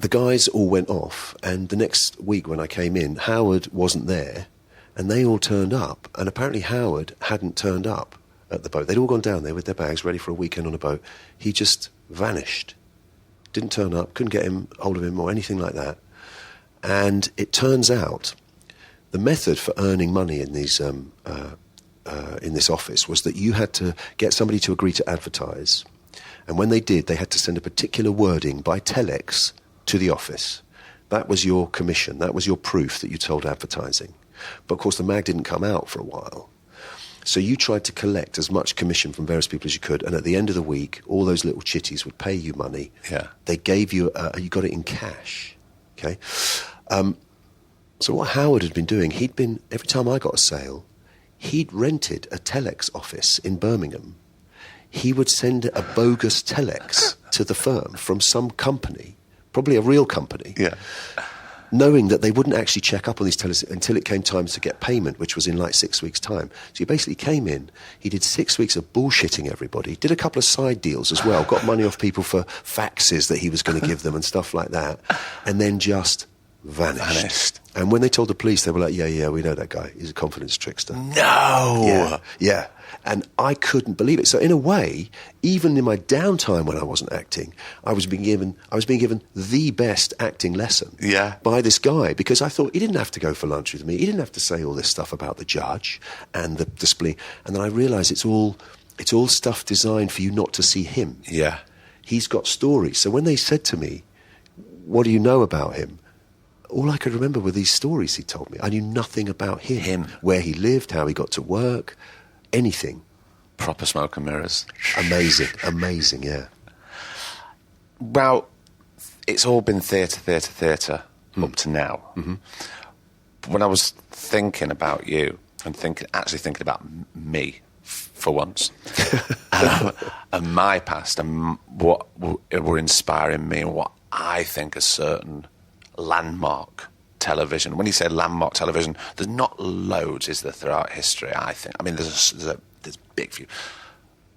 the guys all went off. And the next week when I came in, Howard wasn't there. And they all turned up. And apparently Howard hadn't turned up at the boat. They'd all gone down there with their bags, ready for a weekend on a boat. He just vanished. Didn't turn up, couldn't get hold of him or anything like that. And it turns out the method for earning money in these in this office was that you had to get somebody to agree to advertise. And when they did, they had to send a particular wording by telex to the office. That was your commission. That was your proof that you told advertising. But of course, the mag didn't come out for a while. So you tried to collect as much commission from various people as you could, and at the end of the week, all those little chitties would pay you money. Yeah. They gave you, you got it in cash, okay? So what Howard had been doing, every time I got a sale, he'd rented a telex office in Birmingham he would send a bogus telex to the firm from some company, probably a real company, knowing that they wouldn't actually check up on these telex until it came time to get payment, which was in like 6 weeks' time. So he basically came in, he did 6 weeks of bullshitting everybody, did a couple of side deals as well, got money off people for faxes that he was going to give them and stuff like that, and then just vanished. And when they told the police, they were like, yeah, we know that guy. He's a confidence trickster. No! Yeah. And I couldn't believe it. So in a way, even in my downtime when I wasn't acting, I was being given the best acting lesson by this guy, because I thought he didn't have to go for lunch with me. He didn't have to say all this stuff about the judge and the display. And then I realised it's all stuff designed for you not to see him. Yeah. He's got stories. So when they said to me, what do you know about him? All I could remember were these stories he told me. I knew nothing about him. Where he lived, how he got to work, anything. Proper smoke and mirrors. Amazing, yeah. Well, it's all been theatre up to now. Mm-hmm. When I was thinking about you and thinking about me for once, and my past and what were inspiring me and what I think are certain landmark television. When you say landmark television, there's not loads, is there, throughout history, I think. I mean, there's a big few.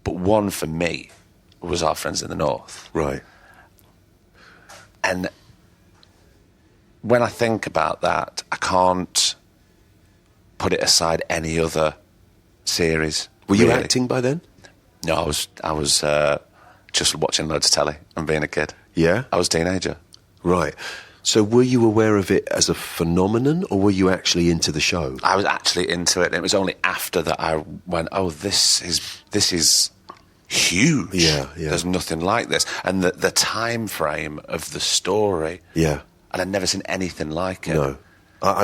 But one for me was Our Friends in the North. Right. And when I think about that, I can't put it aside any other series. Were you acting by then? No, I was just watching loads of telly and being a kid. Yeah? I was a teenager. Right. So were you aware of it as a phenomenon, or were you actually into the show? I was actually into it, and it was only after that I went, oh, this is huge. Yeah. There's nothing like this. And the time frame of the story. Yeah. And I'd never seen anything like it. No.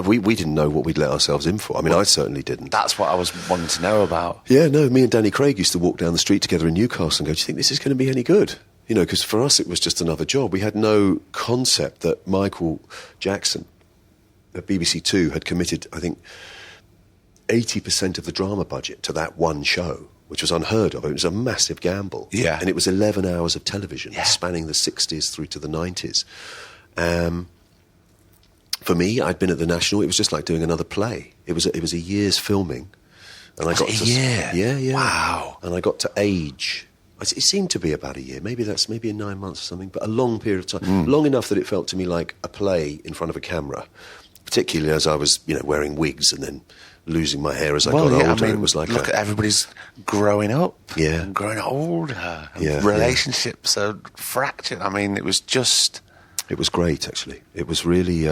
We didn't know what we'd let ourselves in for. I mean, I certainly didn't. That's what I was wanting to know about. Yeah, no, me and Danny Craig used to walk down the street together in Newcastle and go, do you think this is going to be any good? You know, because for us it was just another job. We had no concept that Michael Jackson at BBC Two had committed, I think, 80% of the drama budget to that one show, which was unheard of. It was a massive gamble. Yeah. And it was 11 hours of television, spanning the 60s through to the 90s. For me, I'd been at the National. It was just like doing another play. It was a year's filming. And I got a year? Yeah. Wow. And I got to age. It seemed to be about a year. Maybe in 9 months or something, but a long period of time. Long enough that it felt to me like a play in front of a camera, particularly as I was, wearing wigs and then losing my hair as I got older. I mean, it was like look at everybody's growing up. Yeah. And growing older. And Yeah, relationships are fractured. I mean, it was just... It was great, actually. It was really,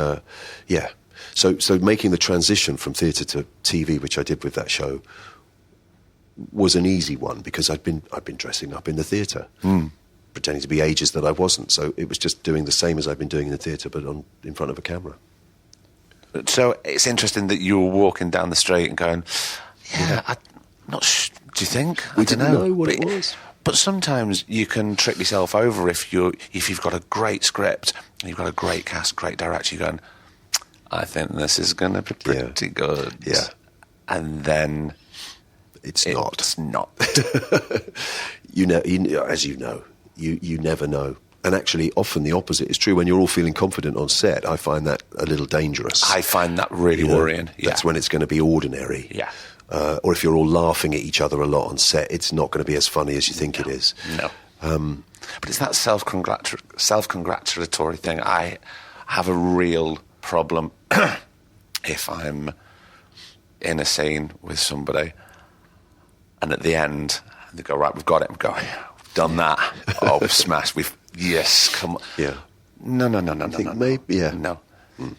So making the transition from theatre to TV, which I did with that show, was an easy one because I'd been dressing up in the theatre, pretending to be ages that I wasn't. So it was just doing the same as I'd been doing in the theatre, but in front of a camera. So it's interesting that you were walking down the street and going, I'm not do you think? We didn't know what it was. But sometimes you can trick yourself over if you've got a great script and you've got a great cast, great director. You're going, I think this is going to be pretty good. Yeah, and then it's not. It's not. As you know, you never know. And actually, often the opposite is true. When you're all feeling confident on set, I find that a little dangerous. I find that really worrying. That's when it's going to be ordinary. Yeah. Or if you're all laughing at each other a lot on set, it's not going to be as funny as you think it is. No. But it's that self-congratulatory thing. I have a real problem if I'm in a scene with somebody and at the end they go, right, we've got it. I'm going, we've done that. Oh, we've smashed. Yes, come on. Yeah. No. Maybe, yeah. No.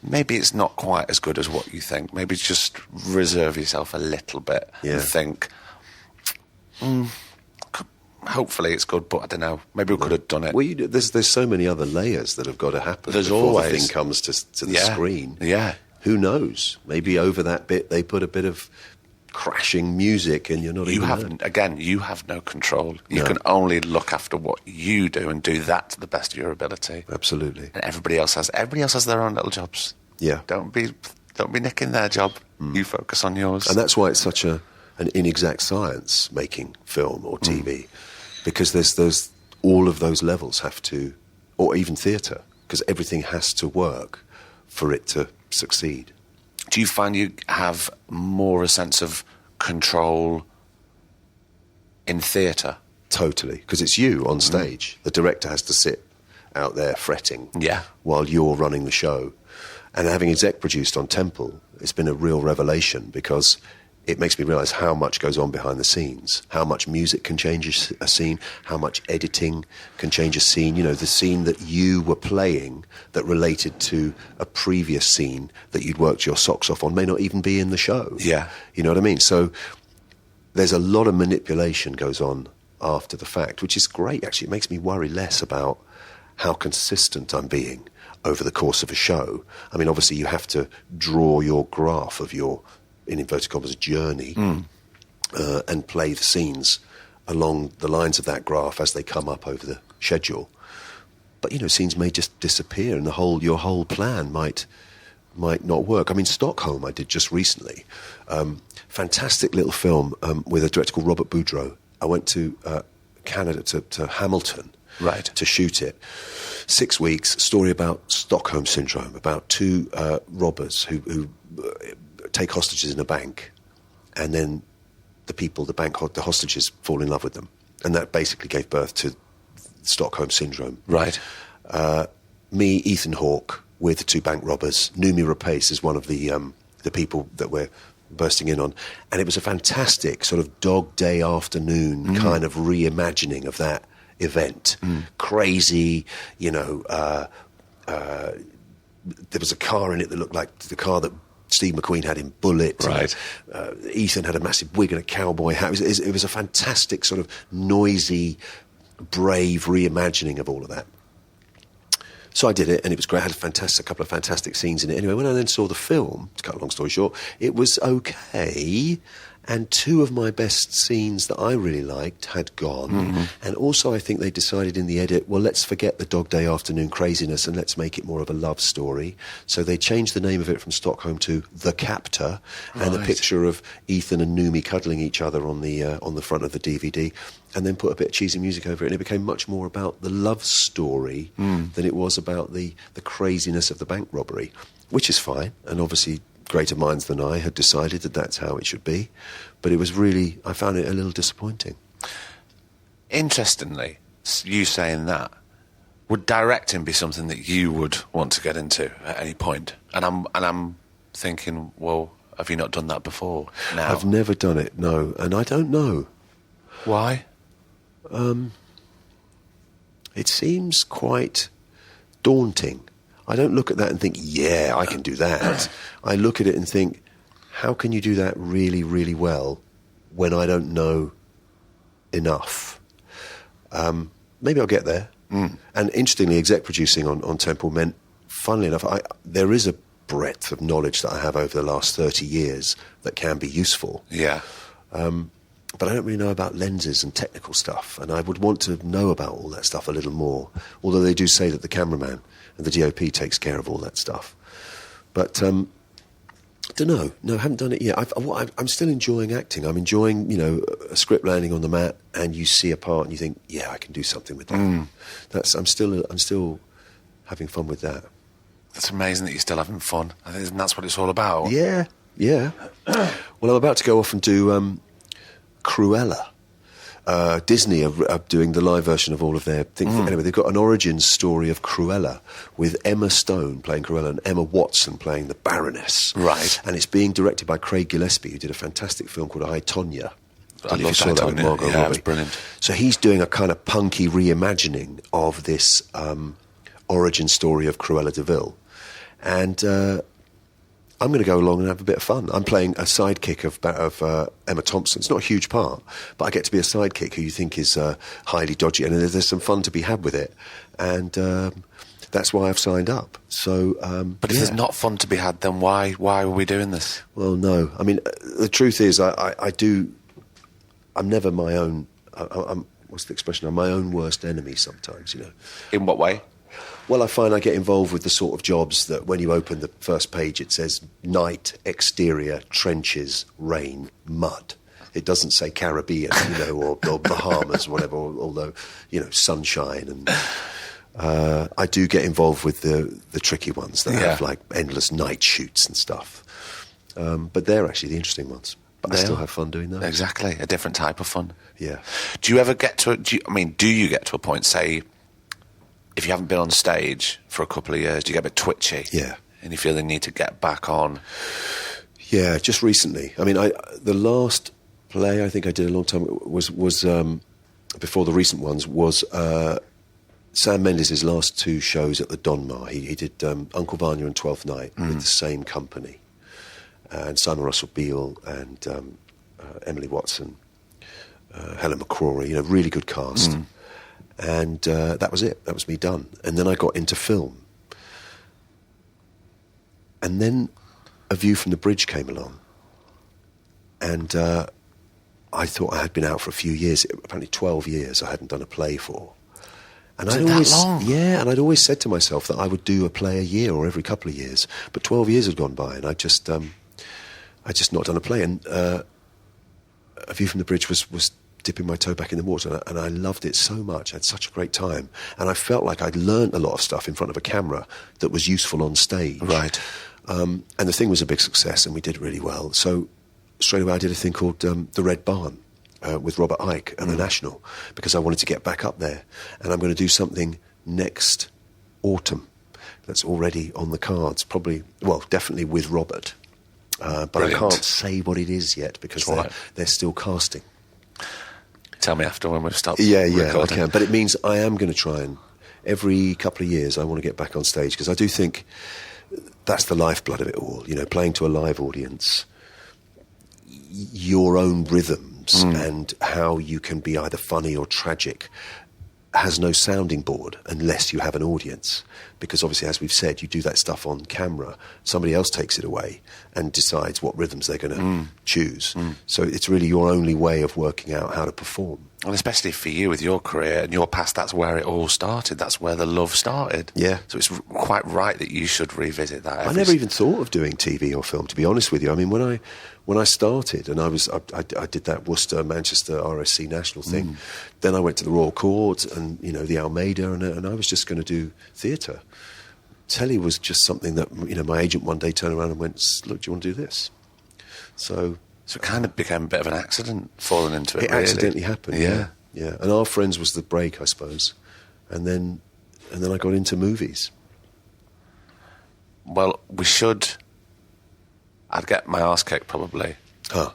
Maybe it's not quite as good as what you think. Maybe just reserve yourself a little bit and think, hopefully it's good, but I don't know. Maybe we could have done it. Well, there's so many other layers that have got to happen there's before always the thing comes to the screen. Yeah. Who knows? Maybe over that bit they put a bit of crashing music and you're not even... You have no control. You can only look after what you do and do that to the best of your ability. Absolutely. And everybody else has their own little jobs. Yeah. Don't be nicking their job. You focus on yours. And that's why it's such an inexact science, making film or TV. because there's all of those levels have to, or even theatre, because everything has to work for it to succeed. Do you find you have more a sense of control in theatre? Totally, because it's you on stage. The director has to sit out there fretting while you're running the show. And having exec produced on Temple, it's been a real revelation, because it makes me realise how much goes on behind the scenes, how much music can change a scene, how much editing can change a scene. You know, the scene that you were playing that related to a previous scene that you'd worked your socks off on may not even be in the show. Yeah. You know what I mean? So there's a lot of manipulation goes on after the fact, which is great, actually. It makes me worry less about how consistent I'm being over the course of a show. I mean, obviously you have to draw your graph of your, in inverted commas, journey, and play the scenes along the lines of that graph as they come up over the schedule. But, you know, scenes may just disappear, and your whole plan might not work. I mean, Stockholm I did just recently. Fantastic little film with a director called Robert Boudreau. I went to Canada, to Hamilton, to shoot it. 6 weeks, story about Stockholm Syndrome, about two robbers who take hostages in a bank, and then the hostages fall in love with them. And that basically gave birth to Stockholm Syndrome. Right. Me, Ethan Hawke, with the two bank robbers. Noomi Rapace is one of the people that we're bursting in on. And it was a fantastic sort of Dog Day Afternoon kind of reimagining of that event. Crazy, you know, there was a car in it that looked like the car that Steve McQueen had in Bullet. Right. Ethan had a massive wig and a cowboy hat. It was a fantastic sort of noisy, brave reimagining of all of that. So I did it, and it was great. I had a couple of fantastic scenes in it. Anyway, when I then saw the film, to cut a long story short, it was okay, and two of my best scenes that I really liked had gone. And also I think they decided in the edit, well, let's forget the Dog Day Afternoon craziness and let's make it more of a love story. So they changed the name of it from Stockholm to The Captor, and the picture of Ethan and Noomi cuddling each other on the front of the DVD, and then put a bit of cheesy music over it, and it became much more about the love story than it was about the craziness of the bank robbery, which is fine, and obviously greater minds than I had decided that that's how it should be. But it was really, I found it a little disappointing. Interestingly, you saying that, would directing be something that you would want to get into at any point? And I'm thinking, well, have you not done that before now? I've never done it, no, and I don't know. Why? It seems quite daunting. I don't look at that and think, yeah, I can do that. I look at it and think, how can you do that really, really well when I don't know enough? Maybe I'll get there. And interestingly, exec producing on Temple meant, funnily enough, there is a breadth of knowledge that I have over the last 30 years that can be useful. Yeah. But I don't really know about lenses and technical stuff, and I would want to know about all that stuff a little more, although they do say that the cameraman and the DOP takes care of all that stuff. But I don't know. No, I haven't done it yet. I'm still enjoying acting. I'm enjoying, you know, a script landing on the mat and you see a part and you think, yeah, I can do something with that. I'm still having fun with that. That's amazing that you're still having fun. I think that's what it's all about. Yeah. Well, I'm about to go off and do Cruella. Disney are doing the live version of all of their things. Anyway, they've got an origin story of Cruella with Emma Stone playing Cruella and Emma Watson playing the Baroness. Right. And it's being directed by Craig Gillespie, who did a fantastic film called I, Tonya. I love saw that with Margot Robbie. Robbie. It's brilliant. So he's doing a kind of punky reimagining of this origin story of Cruella de Vil. And I'm going to go along and have a bit of fun. I'm playing a sidekick of Emma Thompson. It's not a huge part, but I get to be a sidekick who you think is highly dodgy, and there's some fun to be had with it. And that's why I've signed up. So, but if there's not fun to be had, then why are we doing this? Well, no. I mean, the truth is, I'm never my own. What's the expression? I'm my own worst enemy sometimes. You know. In what way? Well, I find I get involved with the sort of jobs that when you open the first page, it says night, exterior, trenches, rain, mud. It doesn't say Caribbean, or Bahamas, whatever. Although, sunshine and. I do get involved with the tricky ones that have like endless night shoots and stuff. But they're actually the interesting ones. But I still have fun doing those. Exactly, a different type of fun. Yeah. Do you ever get to? Do you get to a point, say, if you haven't been on stage for a couple of years, do you get a bit twitchy? Yeah. And you feel the need to get back on? Yeah, just recently. I mean, the last play I think I did a long time was before the recent ones was. Sam Mendes' last 2 shows at the Donmar, he did Uncle Vanya and Twelfth Night with the same company. And Simon Russell Beale and Emily Watson, Helen McCrory, really good cast. And that was it. That was me done. And then I got into film. And then A View from the Bridge came along. And I thought I had been out for a few years. Apparently 12 years I hadn't done a play for. And Is it that long? Yeah, and I'd always said to myself that I would do a play a year or every couple of years. But 12 years had gone by, and I just not done a play. And A View from the Bridge was dipping my toe back in the water, and I loved it so much. I had such a great time, and I felt like I'd learnt a lot of stuff in front of a camera that was useful on stage. Right. And the thing was a big success, and we did really well. So straight away, I did a thing called The Red Barn. With Robert Icke and the National, because I wanted to get back up there. And I'm going to do something next autumn that's already on the cards, definitely with Robert. But Brilliant. I can't say what it is yet because they're still casting. Tell me after when we've stopped recording. I can. But it means I am going to try and, every couple of years, I want to get back on stage, because I do think that's the lifeblood of it all, playing to a live audience, your own rhythm, and how you can be either funny or tragic has no sounding board unless you have an audience. Because obviously, as we've said, you do that stuff on camera, somebody else takes it away and decides what rhythms they're going to choose. So it's really your only way of working out how to perform. And especially for you with your career and your past, that's where it all started. That's where the love started. Yeah. So it's quite right that you should revisit that. I never even thought of doing TV or film, to be honest with you. I mean, when I started, and I did that Worcester, Manchester RSC National thing, then I went to the Royal Court and, the Almeida, and I was just going to do theatre. Telly was just something that, my agent one day turned around and went, look, do you want to do this? So it kind of became a bit of an accident, falling into it, It really. accidentally happened, yeah. And Our Friends was the break, I suppose. And then I got into movies. Well, I'd get my arse kicked probably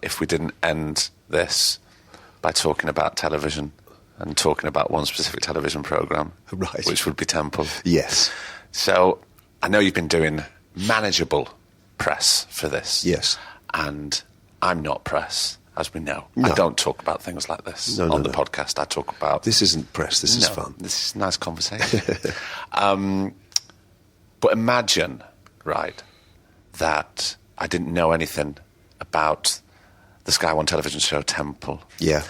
if we didn't end this by talking about television and talking about one specific television programme, Right. which would be Temple. Yes. So I know you've been doing manageable press for this. Yes. And I'm not press, as we know. No. I don't talk about things like this on the podcast. I talk about... This isn't press, this is fun. This is nice conversation. But imagine, right, that I didn't know anything about the Sky One television show Temple. Yeah.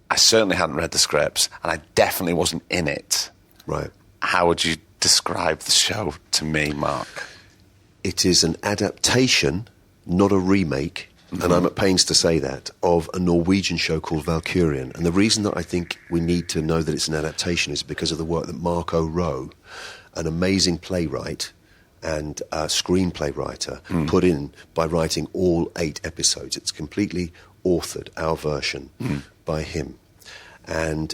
I certainly hadn't read the scripts, and I definitely wasn't in it. Right. How would you describe the show to me, Mark? It is an adaptation, not a remake, and I'm at pains to say that, of a Norwegian show called Valkyrian. And the reason that I think we need to know that it's an adaptation is because of the work that Mark O'Rowe, an amazing playwright and screenplay writer, put in by writing all 8 episodes. It's completely authored, our version, by him. And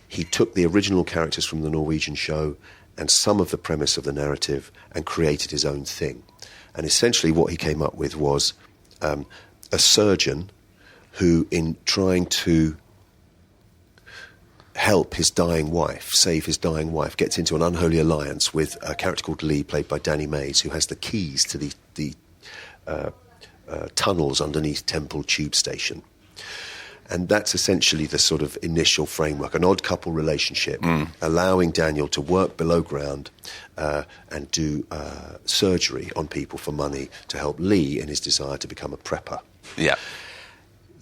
he took the original characters from the Norwegian show and some of the premise of the narrative and created his own thing. And essentially what he came up with was a surgeon who, in trying to help his dying wife, save his dying wife, gets into an unholy alliance with a character called Lee, played by Danny Mays, who has the keys to the tunnels underneath Temple Tube Station. And that's essentially the sort of initial framework, an odd couple relationship, allowing Daniel to work below ground and do surgery on people for money to help Lee in his desire to become a prepper. Yeah.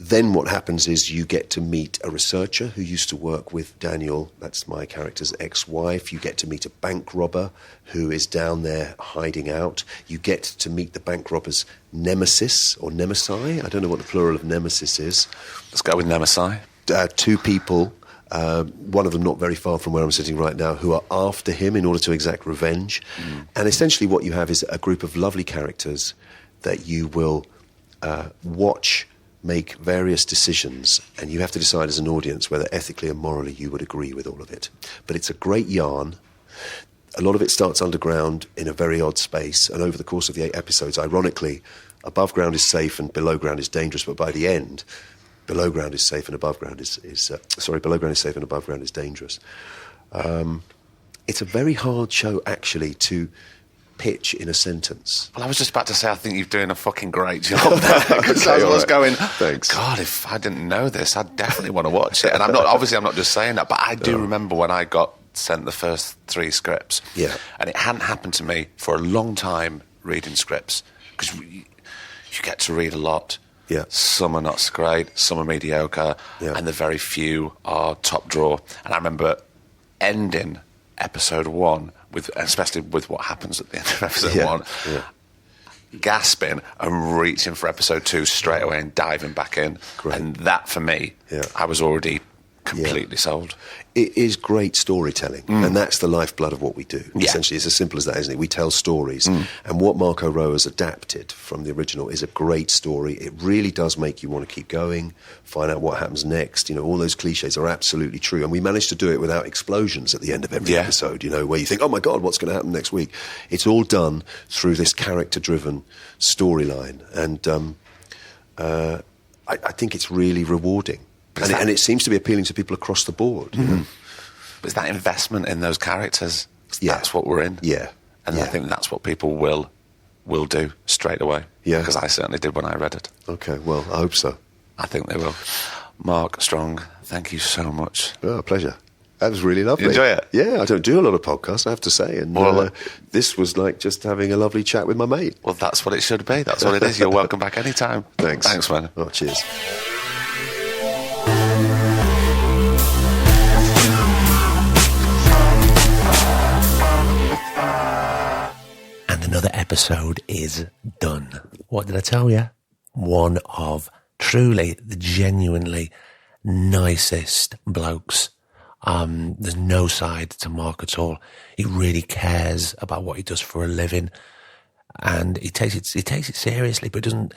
Then what happens is you get to meet a researcher who used to work with Daniel, that's my character's ex-wife. You get to meet a bank robber who is down there hiding out. You get to meet the bank robber's nemesis, or nemesi. I don't know what the plural of nemesis is. Let's go with nemesi. Two people, one of them not very far from where I'm sitting right now, who are after him in order to exact revenge. And essentially what you have is a group of lovely characters that you will watch make various decisions, and you have to decide as an audience whether ethically and morally you would agree with all of it. But it's a great yarn. A lot of it starts underground in a very odd space, and over the course of the 8 episodes, ironically, above ground is safe and below ground is dangerous, but by the end, below ground is safe and above ground below ground is safe and above ground is dangerous. It's a very hard show, actually, to pitch in a sentence. Well, I was just about to say, I think you're doing a fucking great job there. Because I was going, thanks. God, if I didn't know this, I'd definitely want to watch it. And I'm not just saying that, but I do remember when I got sent the first 3 scripts. Yeah. And it hadn't happened to me for a long time reading scripts, because you get to read a lot. Yeah. Some are not so great, some are mediocre, and the very few are top drawer. And I remember ending episode 1, especially with what happens at the end of episode 1, gasping and reaching for episode 2 straight away and diving back in. Great. And that, for me, I was already completely sold. It is great storytelling, and that's the lifeblood of what we do. Yeah. Essentially, it's as simple as that, isn't it? We tell stories, and what Marco Rowe has adapted from the original is a great story. It really does make you want to keep going, find out what happens next. You know, all those cliches are absolutely true, and we managed to do it without explosions at the end of every episode, you know, where you think, oh my God, what's going to happen next week? It's all done through this character-driven storyline, and I think it's really rewarding. And it seems to be appealing to people across the board. You know? But it's that investment in those characters. That's what we're in. Yeah. And I think that's what people will do straight away. Yeah. Because I certainly did when I read it. Okay, well, I hope so. I think they will. Mark Strong, thank you so much. Oh, pleasure. That was really lovely. You enjoy it? Yeah, I don't do a lot of podcasts, I have to say. And this was like just having a lovely chat with my mate. Well, that's what it should be. That's what it is. You're welcome back anytime. Thanks. Thanks, man. Oh, cheers. Another episode is done. What did I tell you? One of truly the genuinely nicest blokes. There's no side to Mark at all. He really cares about what he does for a living, and he takes it seriously, but doesn't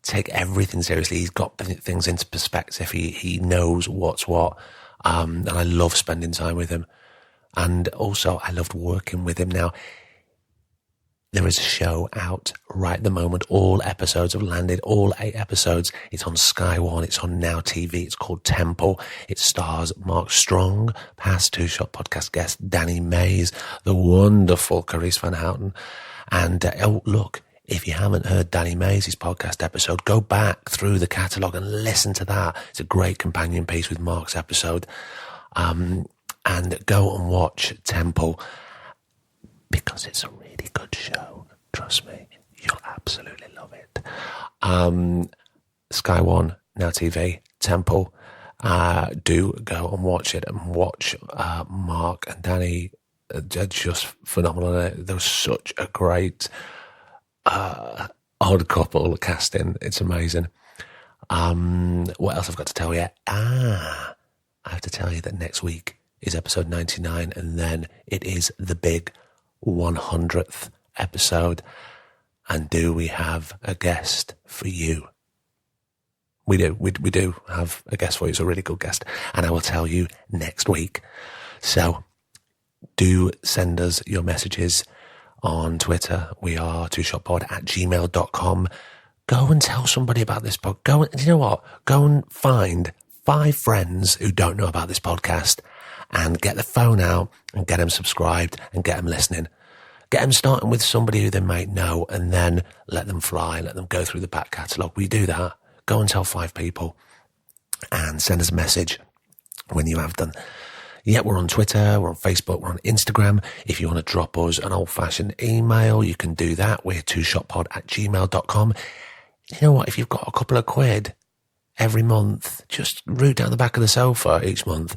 take everything seriously. He's got things into perspective. He knows what's what, and I love spending time with him. And also, I loved working with him. Now, there is a show out right at the moment. All episodes have landed, all 8 episodes. It's on Sky One, it's on Now TV. It's called Temple. It stars Mark Strong, past Two Shot podcast guest Danny Mays, the wonderful Carice Van Houten. And look, if you haven't heard Danny Mays' podcast episode, go back through the catalogue and listen to that. It's a great companion piece with Mark's episode. And go and watch Temple, because it's a really good show. Trust me, you'll absolutely love it. Sky One, Now TV, Temple. Do go and watch it, and watch Mark and Danny. They're just phenomenal. They're such a great odd couple casting. It's amazing. What else I've got to tell you? I have to tell you that next week is episode 99, and then it is the big 100th episode. And do we have a guest for you? We do have a guest for you. It's a really good guest, and I will tell you next week. So do send us your messages on Twitter. We are twoshoppod@gmail.com. Go and tell somebody about this pod. You know what? Go and find 5 friends who don't know about this podcast, and get the phone out and get them subscribed and get them listening. Get them starting with somebody who they might know, and then let them fly, let them go through the back catalogue. We do that. Go and tell 5 people and send us a message when you have done. Yeah, we're on Twitter, we're on Facebook, we're on Instagram. If you want to drop us an old-fashioned email, you can do that. We're twoshoppod@gmail.com. You know what? If you've got a couple of quid, every month. Just root down the back of the sofa each month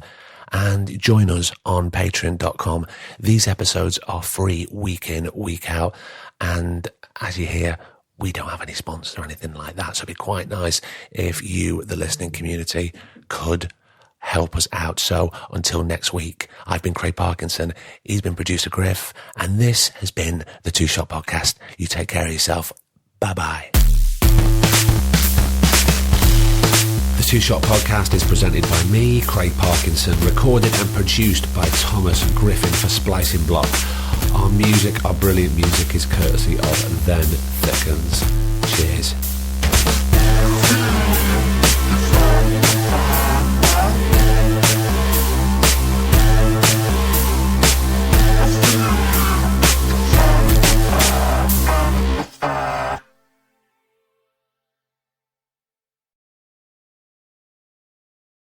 and join us on patreon.com. These episodes are free week in, week out. And as you hear, we don't have any sponsors or anything like that. So it'd be quite nice if you, the listening community, could help us out. So until next week, I've been Craig Parkinson. He's been producer Griff. And this has been the Two Shot Podcast. You take care of yourself. Bye-bye. The Two Shot Podcast is presented by me, Craig Parkinson, recorded and produced by Thomas Griffin for Splicing Block. Our brilliant music is courtesy of Then Thickens. Cheers.